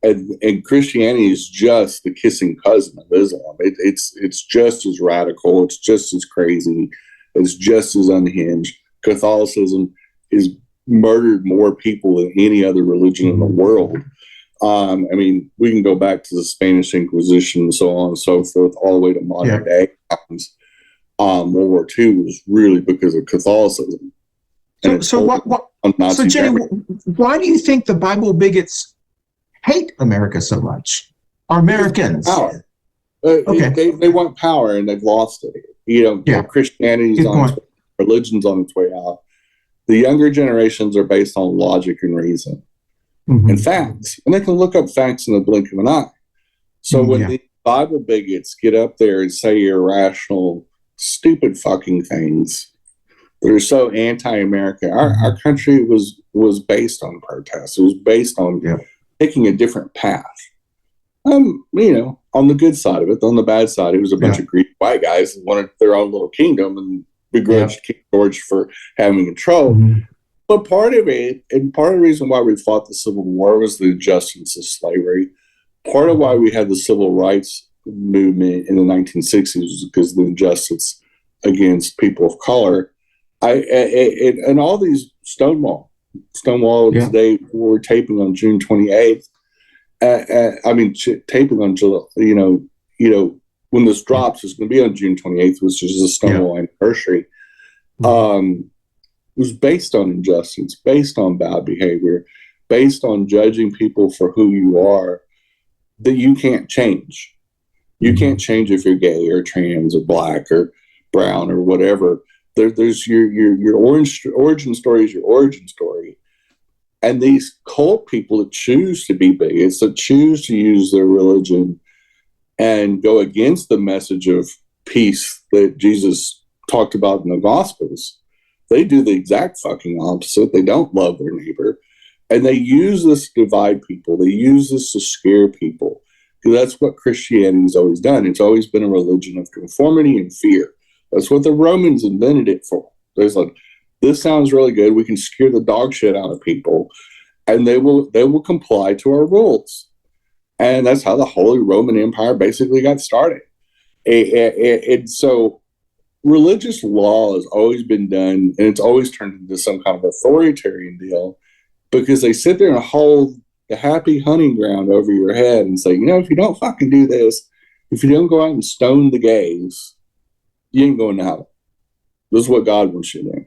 And Christianity is just the kissing cousin of Islam. It's just as radical. It's just as crazy. It's just as unhinged. Catholicism has murdered more people than any other religion in the world. We can go back to the Spanish Inquisition and so on and so forth, all the way to modern day times. World War II was really because of Catholicism. So Jenny, why do you think the Bible bigots hate America so much? Are Americans? Power. They want power, and they've lost it. Christianity's on its way, religion's on its way out. The younger generations are based on logic and reason. And facts, and they can look up facts in the blink of an eye. So when the Bible bigots get up there and say irrational, stupid fucking things that are so anti-American, our country was based on protest. It was based on taking a different path. On the good side of it. On the bad side, it was a bunch of greedy white guys that wanted their own little kingdom and begrudged King George for having control. But part of it, and part of the reason why we fought the Civil War, was the injustice of slavery. Part of why we had the civil rights movement in the 1960s was because of the injustice against people of color. And all these Stonewall today, we're taping on June 28th. Taping on July, when this drops, it's going to be on June 28th, which is the Stonewall anniversary. Was based on injustice, based on bad behavior, based on judging people for who you are, that you can't change. You can't change if you're gay or trans or black or brown or whatever. There's your origin story is your origin story. And these cult people that choose to be bigots, that choose to use their religion and go against the message of peace that Jesus talked about in the Gospels, they do the exact fucking opposite. They don't love their neighbor. And they use this to divide people. They use this to scare people. Because that's what Christianity's always done. It's always been a religion of conformity and fear. That's what the Romans invented it for. There's like, this sounds really good. We can scare the dog shit out of people. And they will comply to our rules. And that's how the Holy Roman Empire basically got started. And so religious law has always been done, and it's always turned into some kind of authoritarian deal, because they sit there and hold the happy hunting ground over your head and say, if you don't fucking do this, if you don't go out and stone the gays, you ain't going to heaven. This is what God wants you to do.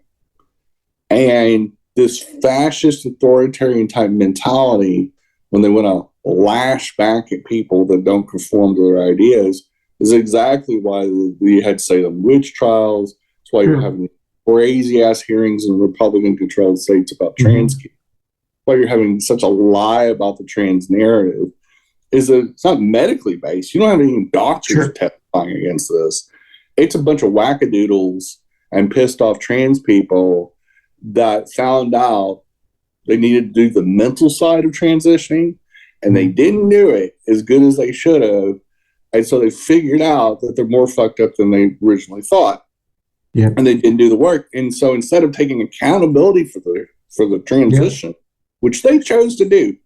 And this fascist authoritarian type mentality, when they want to lash back at people that don't conform to their ideas, is exactly why we had Salem witch trials. That's why you're having crazy ass hearings in Republican-controlled states about trans kids. Why you're having such a lie about the trans narrative is that it's not medically based. You don't have any doctors testifying against this. It's a bunch of wackadoodles and pissed off trans people that found out they needed to do the mental side of transitioning, and they didn't do it as good as they should have. And so they figured out that they're more fucked up than they originally thought. Yeah. And they didn't do the work. And so instead of taking accountability for the transition, which they chose to do,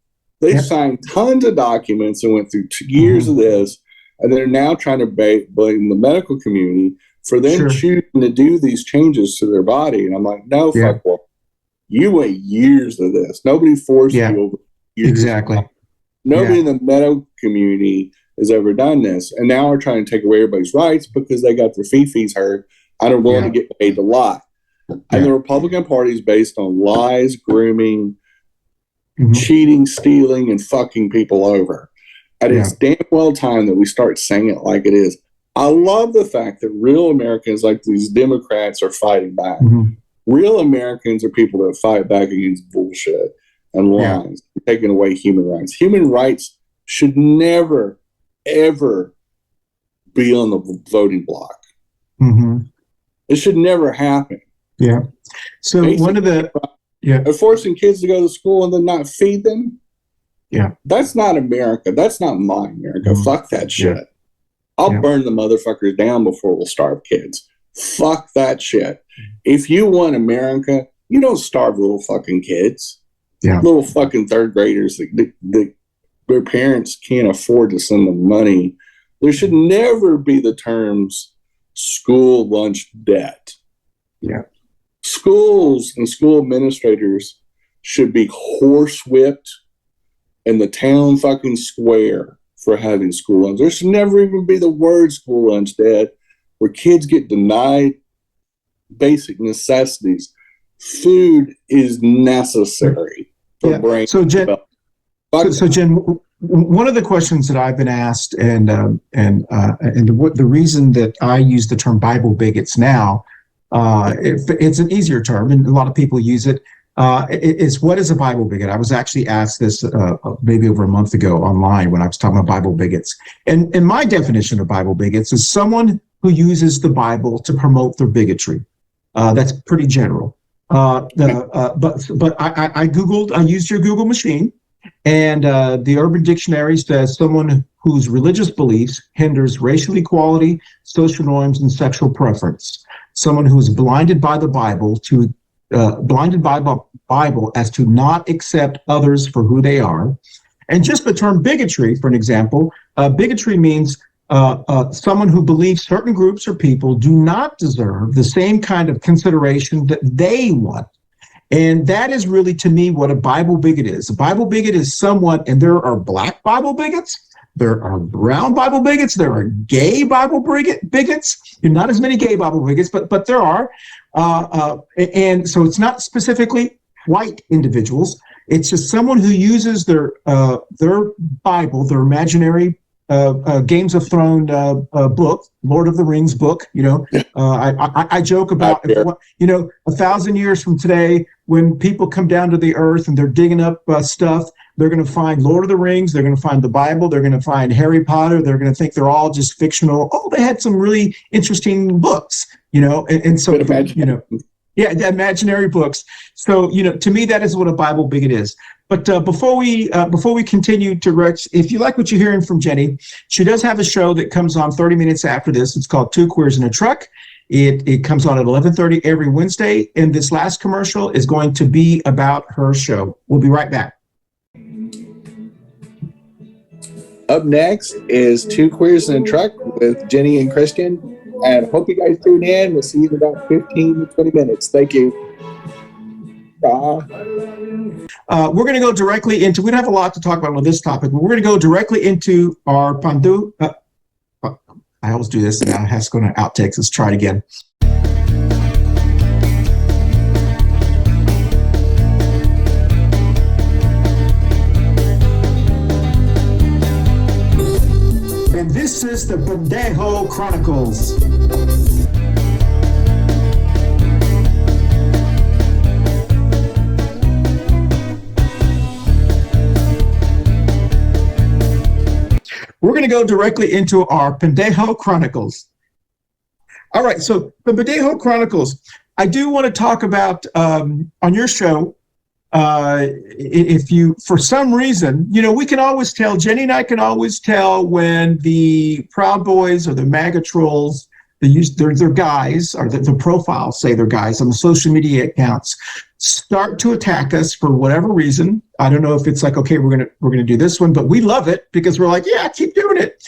they signed tons of documents and went through 2 years of this. And they're now trying to blame the medical community for them choosing to do these changes to their body. And I'm like, no, fuck well. You went years of this. Nobody forced you over years. Exactly. Nobody in the medical community has ever done this. And now we're trying to take away everybody's rights because they got their fee-fees hurt and are willing to get paid to lie. And the Republican Party is based on lies, grooming, cheating, stealing, and fucking people over. And it's damn well time that we start saying it like it is. I love the fact that real Americans, like these Democrats, are fighting back. Real Americans are people that fight back against bullshit and lies, taking away human rights. Human rights should never, ever be on the voting block. It should never happen. Yeah. So basically, one of the forcing kids to go to school and then not feed them. Yeah. That's not America. That's not my America. Fuck that shit. I'll burn the motherfuckers down before we'll starve kids. Fuck that shit. If you want America, you don't starve little fucking kids. Little fucking third graders that their parents can't afford to send them money. There should never be the terms school lunch debt. Schools and school administrators should be horsewhipped in the town fucking square for having school lunch. There should never even be the word school lunch debt, where kids get denied basic necessities. Food is necessary for brain development. So Jen, one of the questions that I've been asked, and the reason that I use the term Bible bigots now, it's an easier term, and a lot of people use it. Is what is a Bible bigot? I was actually asked this maybe over a month ago online when I was talking about Bible bigots. And my definition of Bible bigots is someone who uses the Bible to promote their bigotry. That's pretty general. But I Googled, I used your Google machine, and the Urban Dictionary says someone whose religious beliefs hinders racial equality, social norms, and sexual preference. Someone who is blinded by the Bible as to not accept others for who they are. And just the term bigotry, for an example, bigotry means someone who believes certain groups or people do not deserve the same kind of consideration that they want. And that is really, to me, what a Bible bigot is. A Bible bigot is someone, and there are black Bible bigots, There are brown Bible bigots. There are gay Bible bigots. Not as many gay Bible bigots, but there are. And so it's not specifically white individuals. It's just someone who uses their Bible, their imaginary Games of Thrones book, Lord of the Rings book. I joke about 1,000 years from today, when people come down to the earth and they're digging up stuff, they're going to find Lord of the Rings, they're going to find the Bible, they're going to find Harry Potter, they're going to think they're all just fictional. Oh, they had some really interesting books, and so, yeah, the imaginary books. So, to me, that is what a Bible bigot is. But before we continue to Rex, if you like what you're hearing from Jenny, she does have a show that comes on 30 minutes after this. It's called Two Queers in a Truck. It comes on at 11:30 every Wednesday, and this last commercial is going to be about her show. We'll be right back. Up next is Two Queers in a Truck with Jenny and Christian. And hope you guys tune in. We'll see you in about 15 to 20 minutes. Thank you. Bye. We're going to go directly into, we don't have a lot to talk about with this topic, but we're going to go directly into our Pandu. I always do this, and now it has to go to outtakes. Let's try it again. And this is the Pendejo Chronicles. We're going to go directly into our Pendejo Chronicles. All right, so the Pendejo Chronicles, I do want to talk about on your show, if you, for some reason, we can always tell, Jenny and I can always tell when the Proud Boys or the MAGA trolls, their guys, or the profiles say they're guys on the social media accounts, start to attack us for whatever reason. I don't know if it's like, okay, we're gonna do this one, but we love it because we're like, yeah, keep doing it.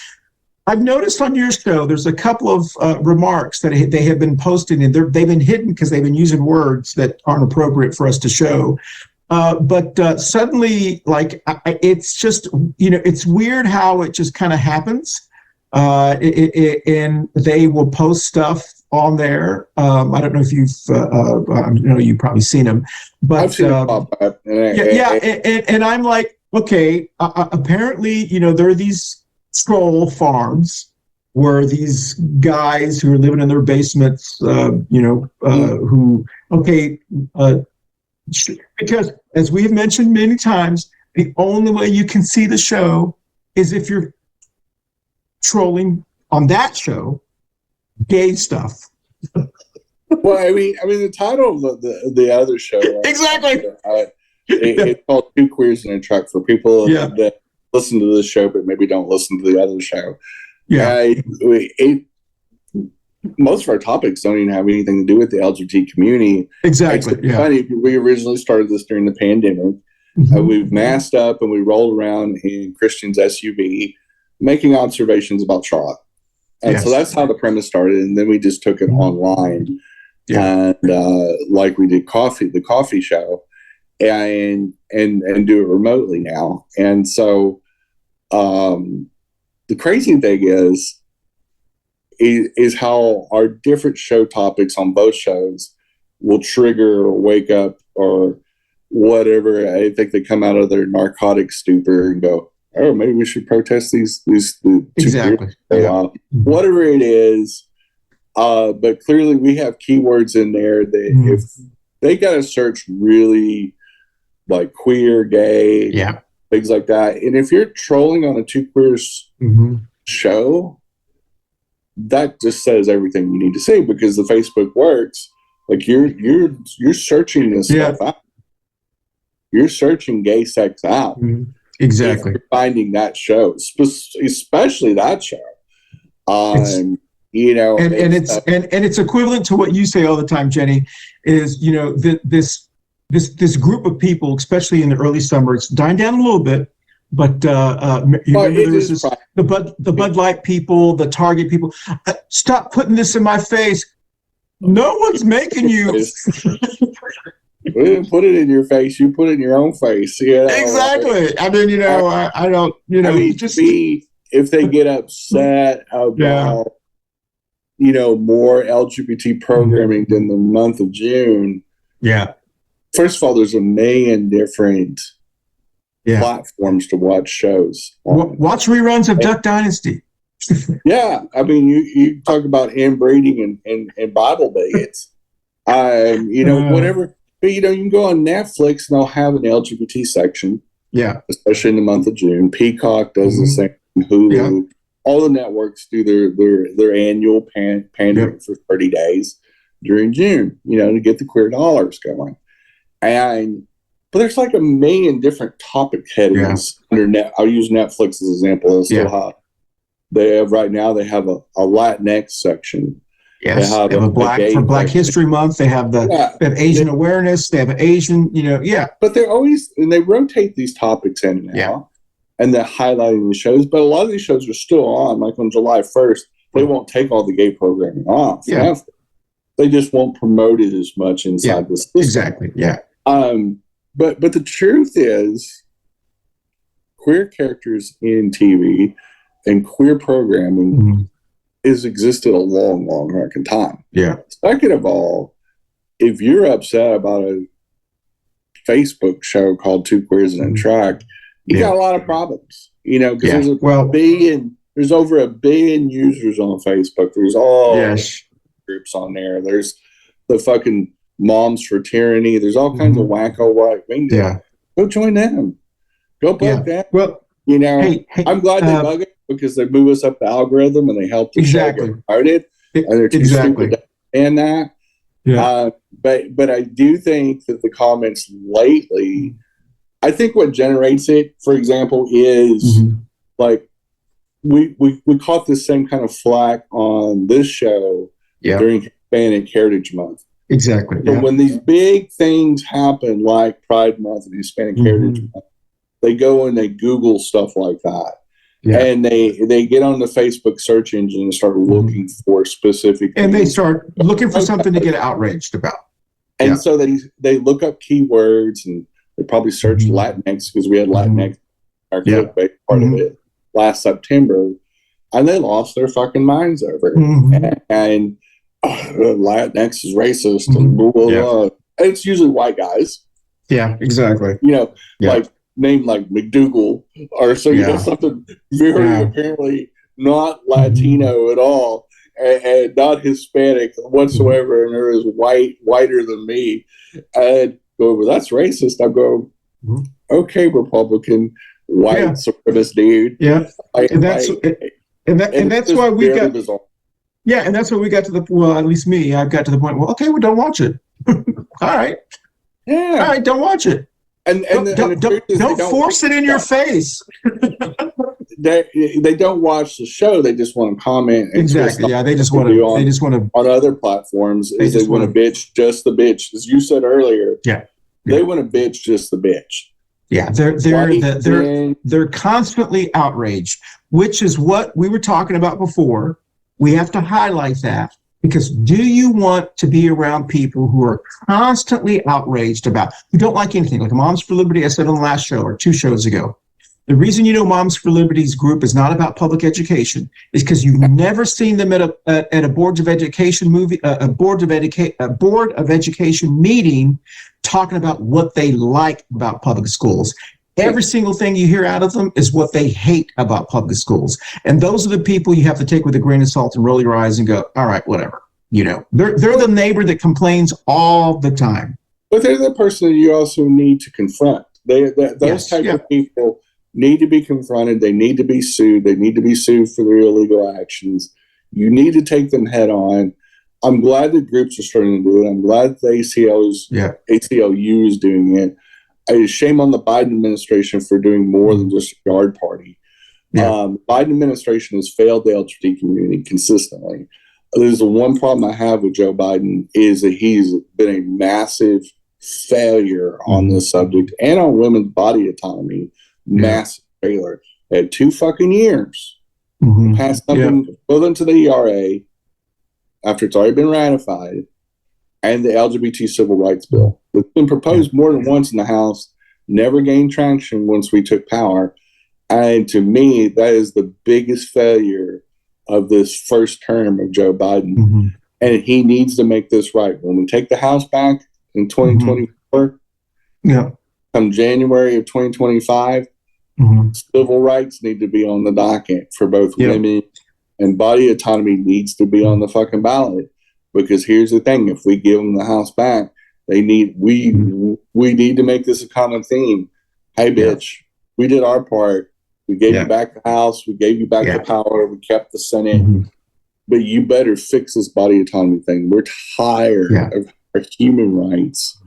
I've noticed on your show, there's a couple of remarks that they have been posting, and they've been hidden because they've been using words that aren't appropriate for us to show. But suddenly, like, it's just, it's weird how it just kind of happens. And they will post stuff on there. I don't know if you've probably seen them, but I've seen them pop up. And I'm like, okay, apparently, there are these troll farms where these guys who are living in their basements, because as we've mentioned many times, the only way you can see the show is if you're trolling on that show gay stuff. Well, I mean, the title of the other show, exactly. It's called Two Queers in a Truck for people that listen to this show but maybe don't listen to the other show. Yeah, most of our topics don't even have anything to do with the LGBT community. Exactly. It's funny. We originally started this during the pandemic. We've masked up and we rolled around in Christian's SUV, making observations about Charlotte. And so that's how the premise started. And then we just took it online, and like we did the coffee show, and do it remotely now. And so the crazy thing is how our different show topics on both shows will trigger or wake up or whatever. I think they come out of their narcotic stupor and go, oh, maybe we should protest these exactly. Whatever it is. But clearly we have keywords in there that if they got to search really like queer, gay, things like that. And if you're trolling on a Two Queers show, that just says everything you need to say, because the Facebook works. Like you're searching this stuff out. You're searching gay sex out. Exactly. You're finding that show, especially that show. And it's equivalent to what you say all the time, Jenny, is, this group of people, especially in the early summer, it's dying down a little bit, but remember there was the Bud Light people, the Target people. Stop putting this in my face. No one's making you. We didn't put it in your face. You put it in your own face. Exactly. I mean, I don't. if they get upset about, more LGBT programming than the month of June. Yeah. First of all, there's a million different platforms to watch shows on. Watch reruns of Duck Dynasty. Yeah, I mean, you talk about inbreeding and Bible bigots. Whatever. But, you can go on Netflix and they'll have an LGBT section. Yeah. Especially in the month of June. Peacock does the same. Hulu. Yeah. All the networks do their annual pandering for 30 days during June, to get the queer dollars going. But there's like a million different topic headings under I'll use Netflix as an example. It's still hot. They have right now. They have a Latinx section. Yes, they have for Black History Month. They have they have Asian awareness. They have Asian, But they're always they rotate these topics in and out, and they're highlighting the shows. But a lot of these shows are still on. Like on July 1st, they won't take all the gay programming off. Yeah, they just won't promote it as much inside the system. Exactly. Yeah. But the truth is, queer characters in TV and queer programming has existed a long, long fucking time. Yeah. Second of all, if you're upset about a Facebook show called Two Queers and a Track, you got a lot of problems. Because there's over 1 billion users on Facebook. There's all groups on there. There's the fucking Moms for Tyranny. There's all kinds of wacko white wing. Yeah. Go join them. Go bug them. Well, I'm glad they bug it because they move us up the algorithm and they help the show get started. And they're too stupid to understand that. Yeah. But I do think that the comments lately, I think what generates it, for example, is like we caught the same kind of flack on this show during Hispanic Heritage Month. Exactly. So when these big things happen, like Pride Month and Hispanic Heritage Month, they go and they Google stuff like that. Yeah. And they get on the Facebook search engine and start looking for specific and things. They start looking for something to get outraged about. And so they look up keywords and they probably search Latinx because we had Latinx our clickbait part of it last September, and they lost their fucking minds over it. And Latinx is racist and blah, blah, blah. And it's usually white guys. Yeah, exactly. Like named like McDougal or something very apparently not Latino at all and not Hispanic whatsoever, and they're as whiter than me. And go, well, that's racist. I go, okay, Republican white supremacist dude. Yeah, and that's why we got. Bizarre. Yeah, and that's why we got to at least me, I got to the point. Well, okay, don't watch it. All right. Yeah. All right, don't watch it. And don't force it in your face. They don't watch the show. They just want to comment. And exactly. Yeah, they just want to. They just want to on other platforms. They want to bitch just the bitch, as you said earlier. Yeah. They want to bitch just the bitch. Yeah, they're constantly outraged, which is what we were talking about before. We have to highlight that. Because do you want to be around people who are constantly outraged about, who don't like anything? Like Moms for Liberty, I said on the last show or 2 shows ago. The reason Moms for Liberty's group is not about public education is because you've never seen them at a board of education meeting talking about what they like about public schools. Every single thing you hear out of them is what they hate about public schools. And those are the people you have to take with a grain of salt and roll your eyes and go, all right, whatever. They're the neighbor that complains all the time. But they're the person that you also need to confront. Those type of people need to be confronted. They need to be sued. They need to be sued for their illegal actions. You need to take them head on. I'm glad that groups are starting to do it. I'm glad the ACLU is doing it. Shame on the Biden administration for doing more than just a yard party. Yeah. Biden administration has failed the LGBT community consistently. There's the one problem I have with Joe Biden is that he's been a massive failure on this subject and on women's body autonomy. Massive failure. Had 2 fucking years. Passed something equivalent to the ERA after it's already been ratified, and the LGBT Civil Rights Bill. It's been proposed more than once in the House, never gained traction once we took power, And to me, that is the biggest failure of this first term of Joe Biden. Mm-hmm. And he needs to make this right. When we take the House back in 2024, yeah, come January of 2025, civil rights need to be on the docket for both women, and body autonomy needs to be on the fucking ballot. Because here's the thing: if we give them the House back, we need to make this a common theme. Hey, bitch, we did our part. We gave you back the House. We gave you back the power. We kept the Senate. But you better fix this body autonomy thing. We're tired of our human rights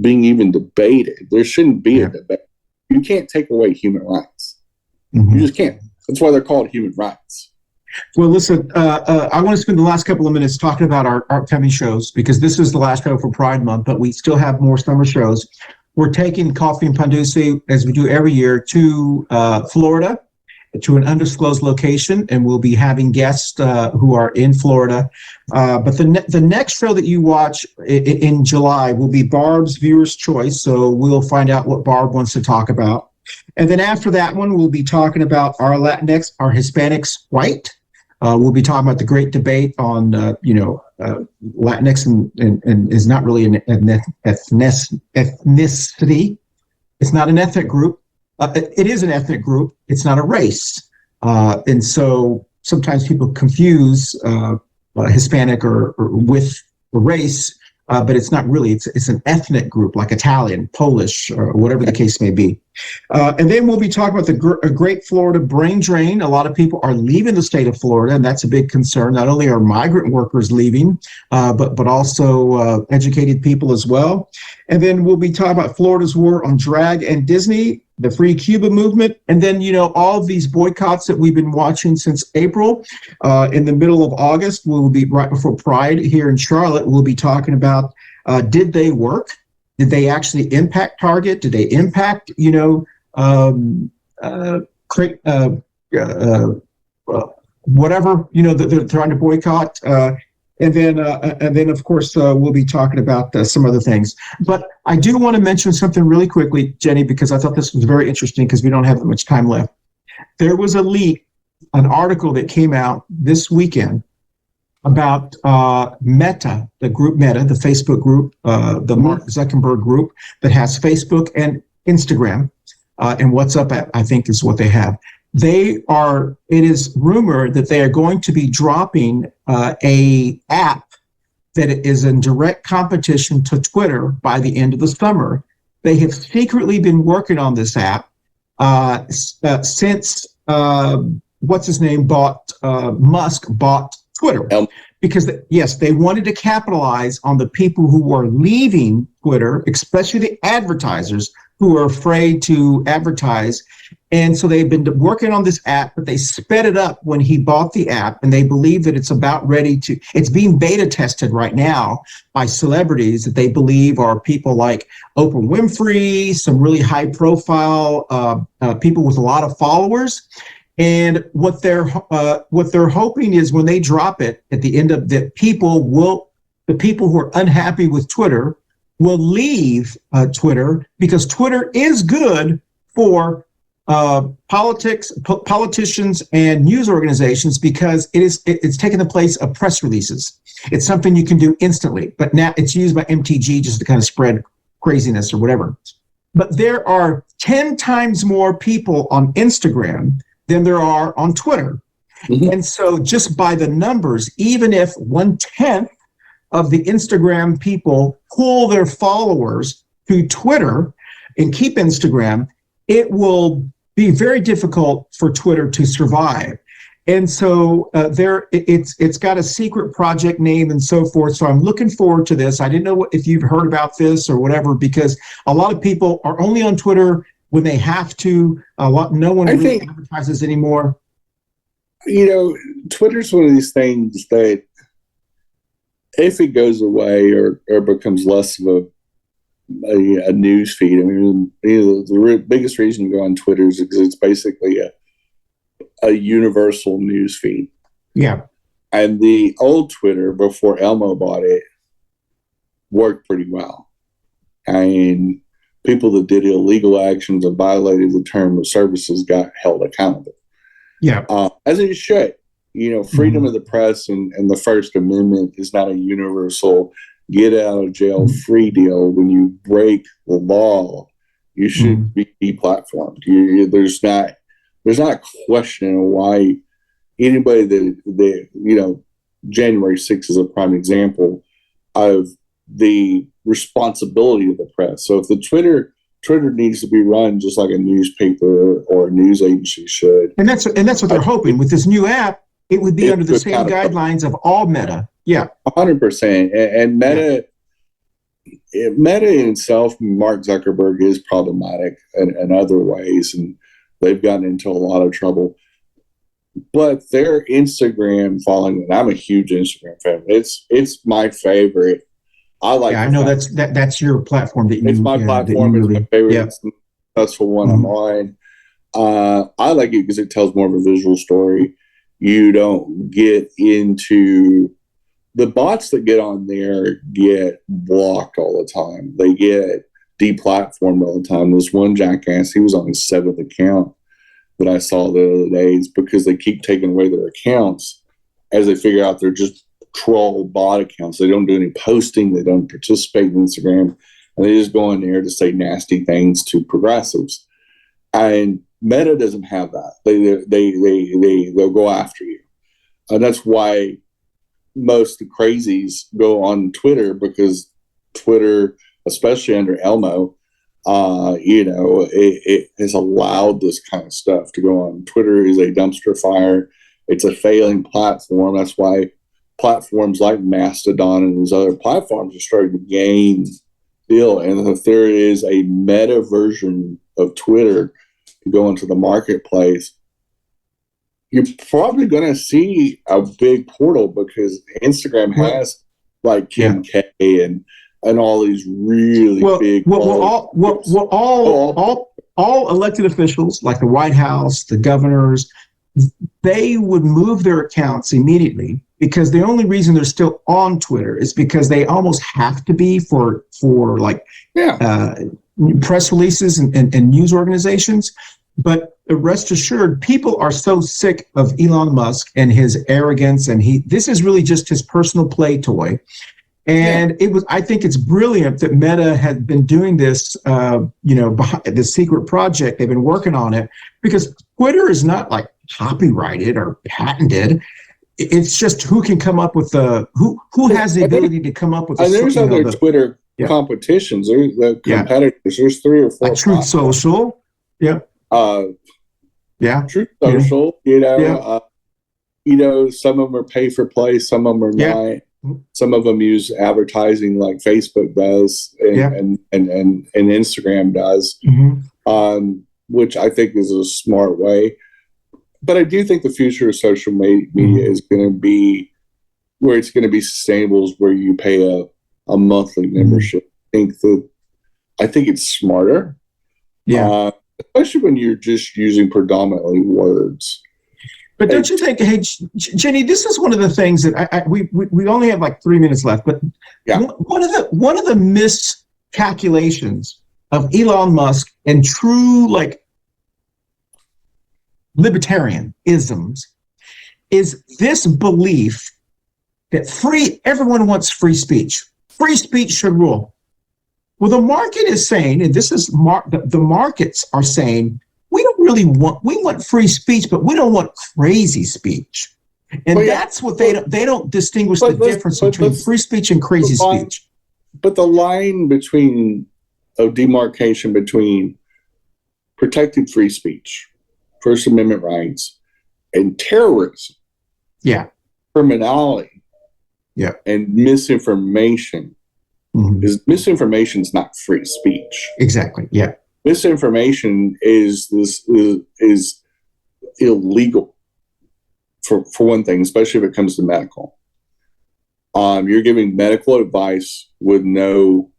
being even debated. There shouldn't be a debate. You can't take away human rights. You just can't. That's why they're called human rights. Well, listen, I want to spend the last couple of minutes talking about our upcoming shows, because this is the last show for Pride Month, but we still have more summer shows. We're taking Coffee and Pan Dulce, as we do every year, to Florida, to an undisclosed location, and we'll be having guests who are in Florida. But the next show that you watch in July will be Barb's Viewer's Choice, so we'll find out what Barb wants to talk about. And then after that one, we'll be talking about our Latinx, our Hispanics white. We'll be talking about the great debate on, Latinx and is not really an ethnicity. It's not an ethnic group. It is an ethnic group. It's not a race. And so sometimes people confuse Hispanic or with race, but it's not really. It's an ethnic group like Italian, Polish, or whatever the case may be. And then we'll be talking about the great Florida brain drain. A lot of people are leaving the state of Florida, and that's a big concern. Not only are migrant workers leaving, but also educated people as well. And then we'll be talking about Florida's war on drag and Disney, the Free Cuba movement, and then, all of these boycotts that we've been watching since April. In the middle of August, we'll be right before Pride here in Charlotte. We'll be talking about, did they work? Did they actually impact Target? Did they impact, whatever, that they're trying to boycott? And then, of course, we'll be talking about some other things. But I do want to mention something really quickly, Jenny, because I thought this was very interesting, because we don't have that much time left. There was a leak, an article that came out this weekend about Meta, the group Meta, the Facebook group, the Mark Zuckerberg group that has Facebook and Instagram, and WhatsApp, I think is what they have. It is rumored that they are going to be dropping a app that is in direct competition to Twitter by the end of the summer. They have secretly been working on this app since what's his name Musk bought Twitter. Because they wanted to capitalize on the people who are leaving Twitter, especially the advertisers who are afraid to advertise. And so they've been working on this app, but they sped it up when he bought the app, and they believe that it's about it's being beta tested right now by celebrities that they believe are people like Oprah Winfrey, some really high profile people with a lot of followers. And what they're hoping is when they drop it at the end of the people who are unhappy with Twitter will leave Twitter, because Twitter is good for politicians and news organizations, because it's taken the place of press releases. It's something you can do instantly, but now it's used by MTG just to kind of spread craziness or whatever. But there are 10 times more people on Instagram than there are on Twitter. And so just by the numbers, even if 1/10 of the Instagram people pull their followers to Twitter and keep Instagram, it will be very difficult for Twitter to survive. And so it's got a secret project name and so forth. So I'm looking forward to this. I didn't know if you've heard about this or whatever, because a lot of people are only on Twitter when they have to. No one really advertises anymore. Twitter's one of these things that, if it goes away or becomes less of a news feed, the biggest reason you go on Twitter is because it's basically a universal news feed. Yeah. And the old Twitter, before Elmo bought it, worked pretty well. people that did illegal actions and violated the term of services got held accountable. Yeah. As it should. Freedom of the press and the First Amendment is not a universal get out of jail free deal. When you break the law, you should be deplatformed. There's not a question of why anybody that January 6th is a prime example of the responsibility of the press. So if the Twitter needs to be run just like a newspaper or a news agency should. And that's what they're hoping with this new app. It would be under the same guidelines of all Meta. Yeah. 100%. And Meta in itself, Mark Zuckerberg is problematic in other ways, and they've gotten into a lot of trouble. But their Instagram following, and I'm a huge Instagram fan. It's my favorite. I know that's your platform that you. It's my platform. It's my favorite. Yeah. It's the successful one I'm on. I like it because it tells more of a visual story. You don't get into the bots that get on there get blocked all the time. They get deplatformed all the time. This one jackass, he was on his 7th account that I saw the other day. It's because they keep taking away their accounts as they figure out they're just troll bot accounts. They don't do any posting. They don't participate in Instagram. And they just go in there to say nasty things to progressives. And Meta doesn't have that. They'll go after you. And that's why most of the crazies go on Twitter, because Twitter, especially under Elmo, it has allowed this kind of stuff to go on. Twitter is a dumpster fire. It's a failing platform. That's why platforms like Mastodon and these other platforms are starting to gain deal. And if there is a meta version of Twitter to go into the marketplace, you're probably going to see a big portal, because Instagram has like Kim K and all these really big. All elected officials, like the White House, the governors, they would move their accounts immediately, because the only reason they're still on Twitter is because they almost have to be for press releases and news organizations. But rest assured, people are so sick of Elon Musk and his arrogance, and this is really just his personal play toy. And I think it's brilliant that Meta had been doing this, behind this secret project. They've been working on it, because Twitter is not like copyrighted or patented. It's just who can come up with who has the ability to come up with. There's other Twitter competitions. There's the competitors. There's 3 or 4. Like Truth Social. Yeah. Truth Social. Some of them are pay for play. Some of them are not. Some of them use advertising like Facebook does and Instagram does, which I think is a smart way. But I do think the future of social media is going to be where it's going to be sustainable, is where you pay a monthly membership. I think it's smarter. Especially when you're just using predominantly words. But don't you think, hey, Jenny, this is one of the things that we only have like 3 minutes left, but one of the miscalculations of Elon Musk and true libertarian isms is this belief that everyone wants free speech. Free speech should rule. Well, the market is saying, and this is the markets are saying, we want free speech, but we don't want crazy speech. And that's what they don't distinguish the difference between free speech and crazy speech. But the line of demarcation between protected free speech, First Amendment rights, and terrorism, criminality, and misinformation, is misinformation is not free speech. Exactly. Yeah. Misinformation is illegal for one thing, especially if it comes to medical. You're giving medical advice with no,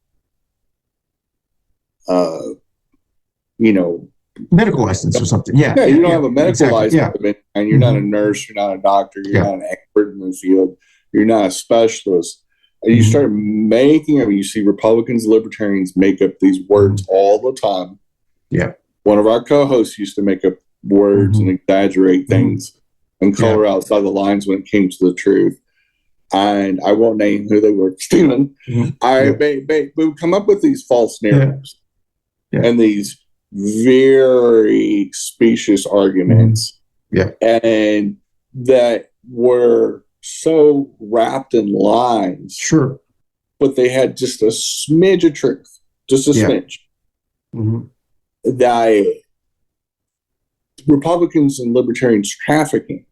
medical license or something. You don't have a medical license, and you're not a nurse, you're not a doctor, you're not an expert in the field, you're not a specialist. And you start making, I mean, you see Republicans, libertarians make up these words all the time. Yeah. One of our co-hosts used to make up words and exaggerate things and color outside the lines when it came to the truth. And I won't name who they were stealing. They would come up with these false narratives and these very specious arguments. And that were so wrapped in lies. Sure. But they had just a smidge of truth. Just a smidge. That Republicans and libertarians trafficking.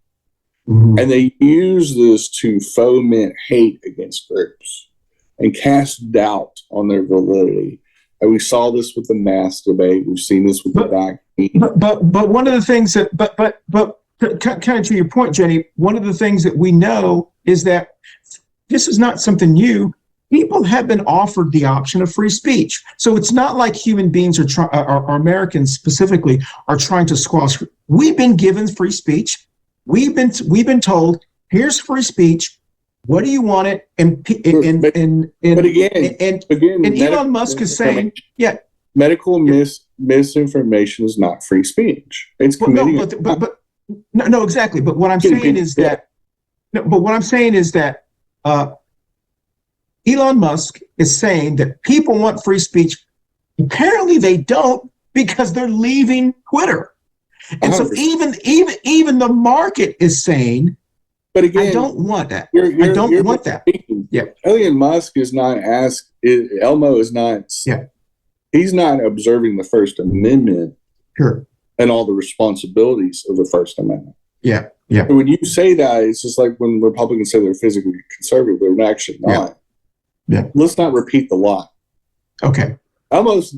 And they use this to foment hate against groups and cast doubt on their validity. And we saw this with the mask debate. We've seen this with the vaccine. But one of the things that, but kind of to your point, Jenny, one of the things that we know is that this is not something new. People have been offered the option of free speech. So it's not like human beings or Americans specifically are trying to squash. We've been given free speech. We've been told, here's free speech. What do you want it? And Elon Musk is saying, medical misinformation is not free speech. It's committing. No, exactly. But what I'm saying is that. But what I'm saying is that Elon Musk is saying that people want free speech. Apparently, they don't, because they're leaving Twitter. And 100%. So even the market is saying, but again, I don't want that. I don't want that. Yeah. Elon Musk is not Elmo is not. Yeah. He's not observing the First Amendment. Sure. And all the responsibilities of the First Amendment. Yeah. Yeah. So when you say that, it's just like when Republicans say they're physically conservative, they're actually not. Yeah. Let's not repeat the lie. Okay. Elmo's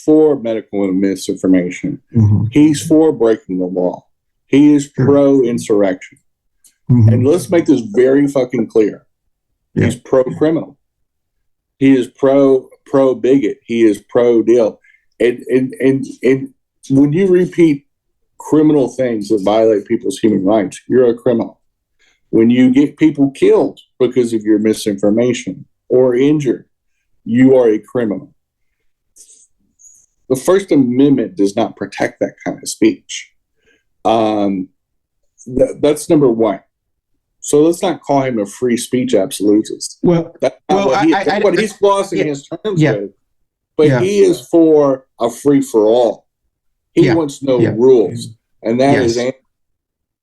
for medical misinformation. He's for breaking the law. He is pro-insurrection. And let's make this very fucking clear. He's pro-criminal. He is pro-bigot. He is pro-deal. And when you repeat criminal things that violate people's human rights, you're a criminal. When you get people killed because of your misinformation or injured, you are a criminal. The First Amendment does not protect that kind of speech. That's number one. So let's not call him a free speech absolutist. Well, that's what he's glossing his terms with. But he is for a free for all. He wants no rules, and that is.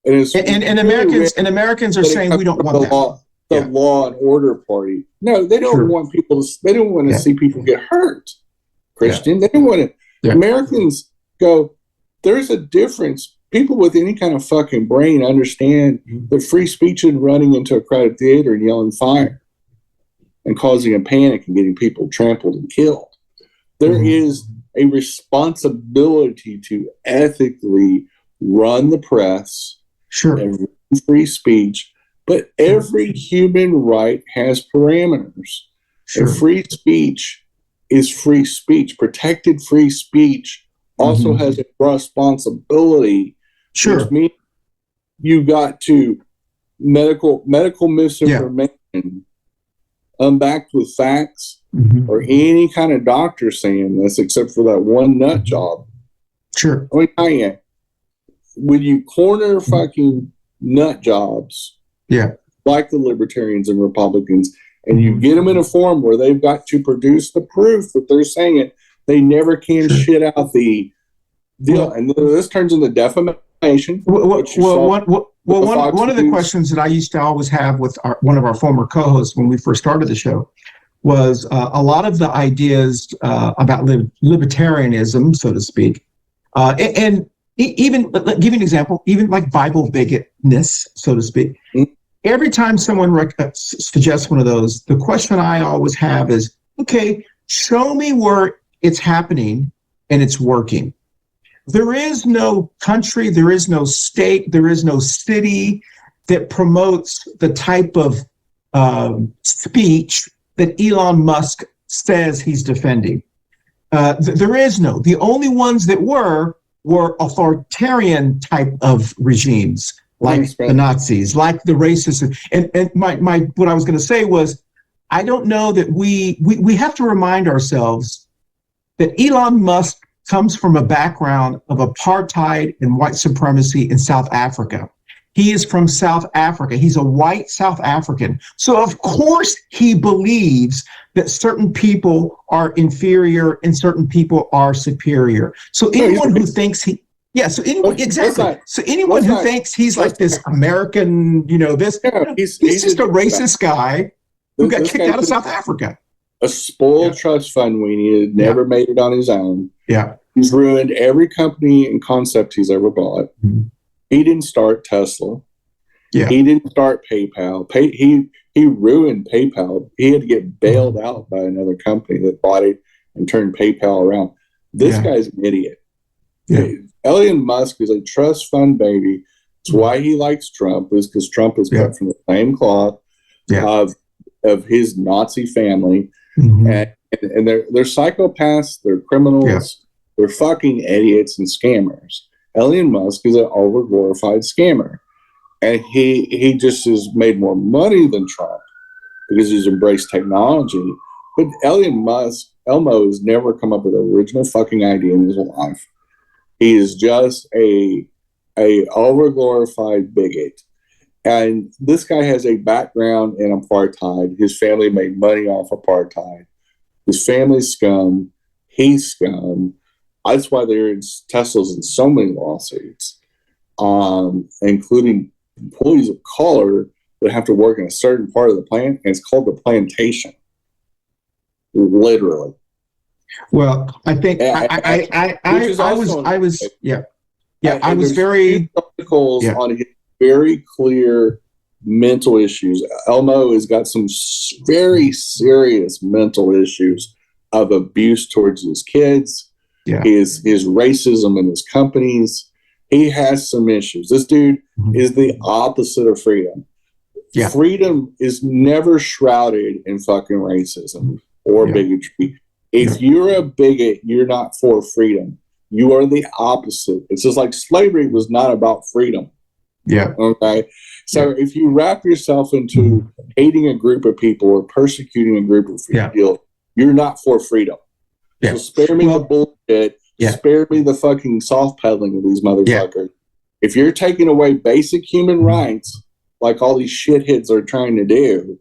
And Americans are saying we don't want that. The law and order party. No, they don't want people to. They don't want to see people get hurt. Christian, they don't want to. Americans go. There's a difference. People with any kind of fucking brain understand that free speech and running into a crowded theater and yelling fire and causing a panic and getting people trampled and killed. There is a responsibility to ethically run the press and run free speech, but every human right has parameters. And free speech is free speech. Protected free speech also has a responsibility, which means you got to medical misinformation unbacked with facts or any kind of doctor saying this except for that one nut job. Sure. I mean, I am. When you corner fucking nut jobs, like the libertarians and Republicans, and you get them in a form where they've got to produce the proof that they're saying it, they never can shit out the deal. And this turns into defamation. One of the questions that I used to always have with one of our former co-hosts when we first started the show was a lot of the ideas about libertarianism, so to speak, and even, give you an example, even like Bible bigotness, so to speak. Every time someone suggests one of those, the question I always have is, okay, show me where it's happening and it's working. There is no country, there is no state, there is no city that promotes the type of speech that Elon Musk says he's defending. There is no. The only ones that were authoritarian type of regimes, like the Nazis, like the racists. And my what I was going to say was I don't know that we have to remind ourselves that Elon Musk comes from a background of apartheid and white supremacy in South Africa. He is from South Africa. He's a white South African. So of course he believes that certain people are inferior and certain people are superior. So anyone who thinks exactly. So anyone who thinks he's like this American, he's just a racist guy who got kicked out of South Africa. A spoiled trust fund weenie, never made it on his own. Yeah. He's ruined every company and concept he's ever bought. Mm-hmm. He didn't start Tesla. Yeah. He didn't start PayPal. He ruined PayPal. He had to get bailed out by another company that bought it and turned PayPal around. This guy's an idiot. Yeah. Elon Musk is a trust fund baby. That's why he likes Trump, is because Trump is cut from the same cloth of his Nazi family. Mm-hmm. And they're psychopaths, they're criminals, they're fucking idiots and scammers. Elon Musk is an overglorified scammer. And he just has made more money than Trump because he's embraced technology. But Elmo has never come up with an original fucking idea in his life. He is just a overglorified bigot. And this guy has a background in apartheid. His family made money off apartheid. His family's scum. He's scum. That's why they're in Tesla's in so many lawsuits, including employees of color that have to work in a certain part of the plant, and it's called the plantation. Literally. Well, I think I was very articles on his very clear mental issues. Elmo has got some very serious mental issues of abuse towards his kids. Yeah. His racism in his companies. He has some issues. This dude is the opposite of freedom. Yeah. Freedom is never shrouded in fucking racism or bigotry. If you're a bigot, you're not for freedom. You are the opposite. It's just like slavery was not about freedom. Yeah. Okay. So if you wrap yourself into hating a group of people or persecuting a group of people, you're not for freedom. Yeah. So spare me the bullshit. Yeah. Spare me the fucking soft peddling of these motherfuckers. Yeah. If you're taking away basic human rights, like all these shitheads are trying to do,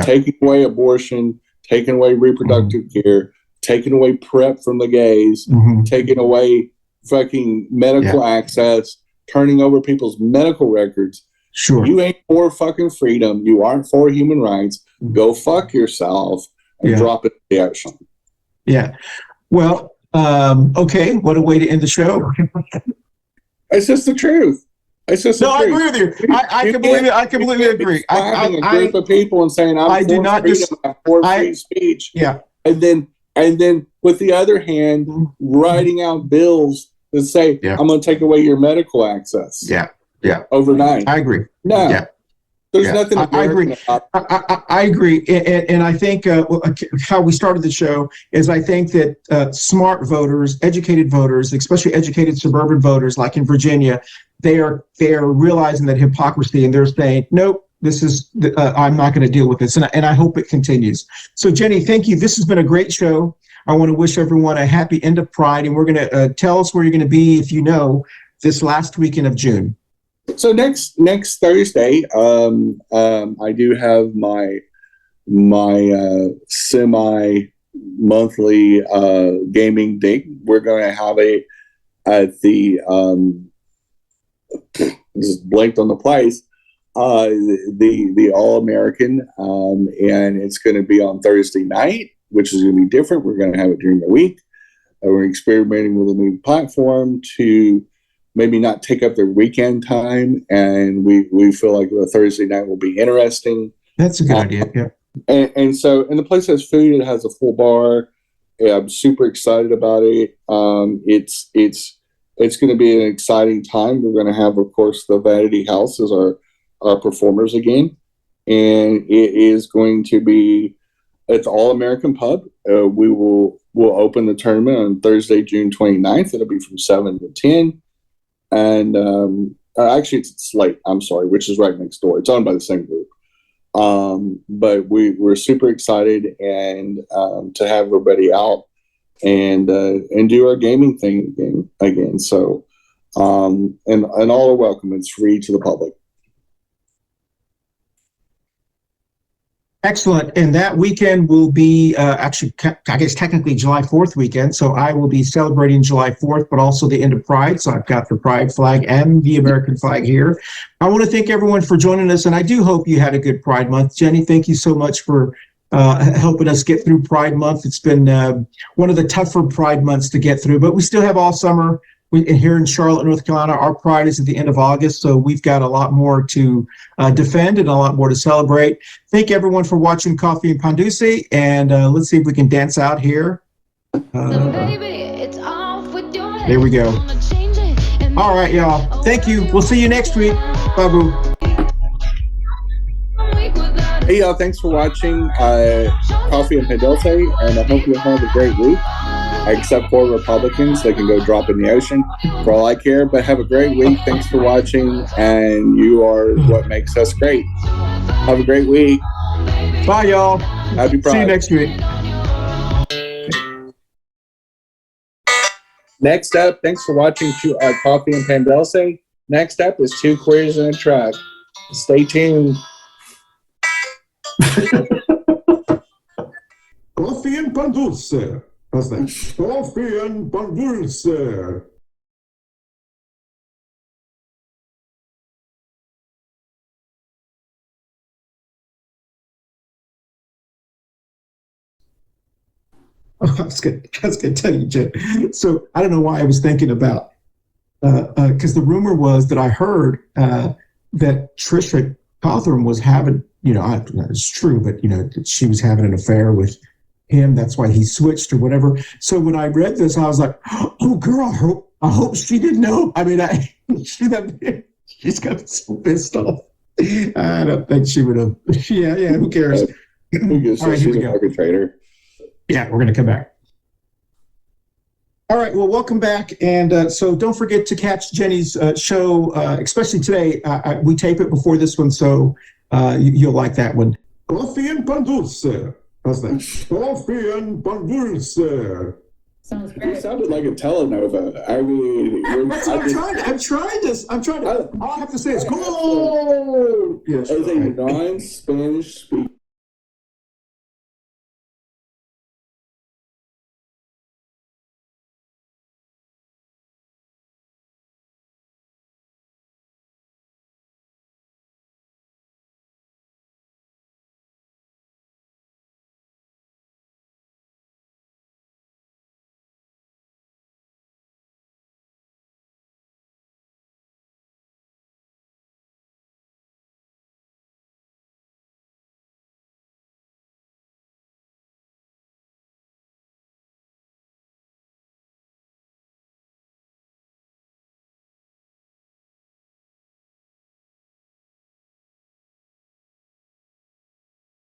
taking away abortion, taking away reproductive care, taking away PrEP from the gays, taking away fucking medical access, turning over people's medical records. Sure. You ain't for fucking freedom. You aren't for human rights. Go fuck yourself and drop it in the ocean. Yeah. Well, okay. What a way to end the show. It's just the truth. It's just I agree with you. I completely agree. Having a group of people and saying I'm for free speech. Yeah. And then with the other hand, writing out bills that say I'm going to take away your medical access. Yeah. Yeah. Overnight. I agree. No. Yeah. There's nothing. I agree. I agree, and I think how we started the show is I think that smart voters, educated voters, especially educated suburban voters, like in Virginia, they are realizing that hypocrisy, and they're saying, nope, this is I'm not going to deal with this, and I hope it continues. So Jenny, thank you. This has been a great show. I want to wish everyone a happy end of Pride, and we're going to tell us where you're going to be if you know this last weekend of June. So next Thursday, I do have my semi-monthly gaming date. We're going to have it at the just blanked on the place, the All American, and it's going to be on Thursday night, which is going to be different. We're going to have it during the week. We're experimenting with a new platform to maybe not take up their weekend time, and we feel like the Thursday night will be interesting. That's a good idea. Yeah. And the place has food. It has a full bar. I'm super excited about it. It's going to be an exciting time. We're going to have, of course, the Vanity House as our performers again, and it is going to be it's All American Pub. We'll open the tournament on Thursday, June 29th. It'll be from 7 to 10. And actually, it's Slate, I'm sorry, which is right next door. It's owned by the same group. But we're super excited and to have everybody out and do our gaming thing again. So and all are welcome. It's free to the public. Excellent. And that weekend will be actually, I guess, technically July 4th weekend. So I will be celebrating July 4th, but also the end of Pride. So I've got the Pride flag and the American flag here. I want to thank everyone for joining us. And I do hope you had a good Pride month. Jenny, thank you so much for helping us get through Pride month. It's been one of the tougher Pride months to get through, but we still have all summer. Here in Charlotte, North Carolina, our Pride is at the end of August, so we've got a lot more to defend and a lot more to celebrate. Thank everyone for watching Coffee and Pan Dulce, and let's see if we can dance out here. There we go. All right, y'all. Thank you. We'll see you next week. Bye-boo. Hey, y'all. Thanks for watching Coffee and Pan Dulce, and I hope you have a great week. Except for Republicans, they can go drop in the ocean for all I care. But have a great week. Thanks for watching, and you are what makes us great. Have a great week. Bye, y'all. Happy Pride. See you next week. Next up, thanks for watching Coffee and Pan Dulce. Next up is Two Queers and a Truck. Stay tuned. Coffee and Pan Dulce. How's that? Coffee and Pan Dulce. I was going to tell you, Jen. So I don't know why I was thinking about, because the rumor was that I heard that Trisha Cawthorn was having, it's true, but, that she was having an affair with him. That's why he switched or whatever. So when I read this, I was like, oh, girl, I hope she didn't know. I mean, she's got so pissed off. I don't think she would have. Yeah, who cares? All right, she's an arbitrator. Yeah, we're going to come back. All right, well, welcome back. And so don't forget to catch Jenny's show, especially today. We tape it before this one, so you'll like that one. Coffee and Pan Dulce. How's that? Coffee and Pan Dulce. Sounds great. You sounded like a telenova. I mean, I'm trying to. All I have to say is, go! Yes, as a non-Spanish speaker.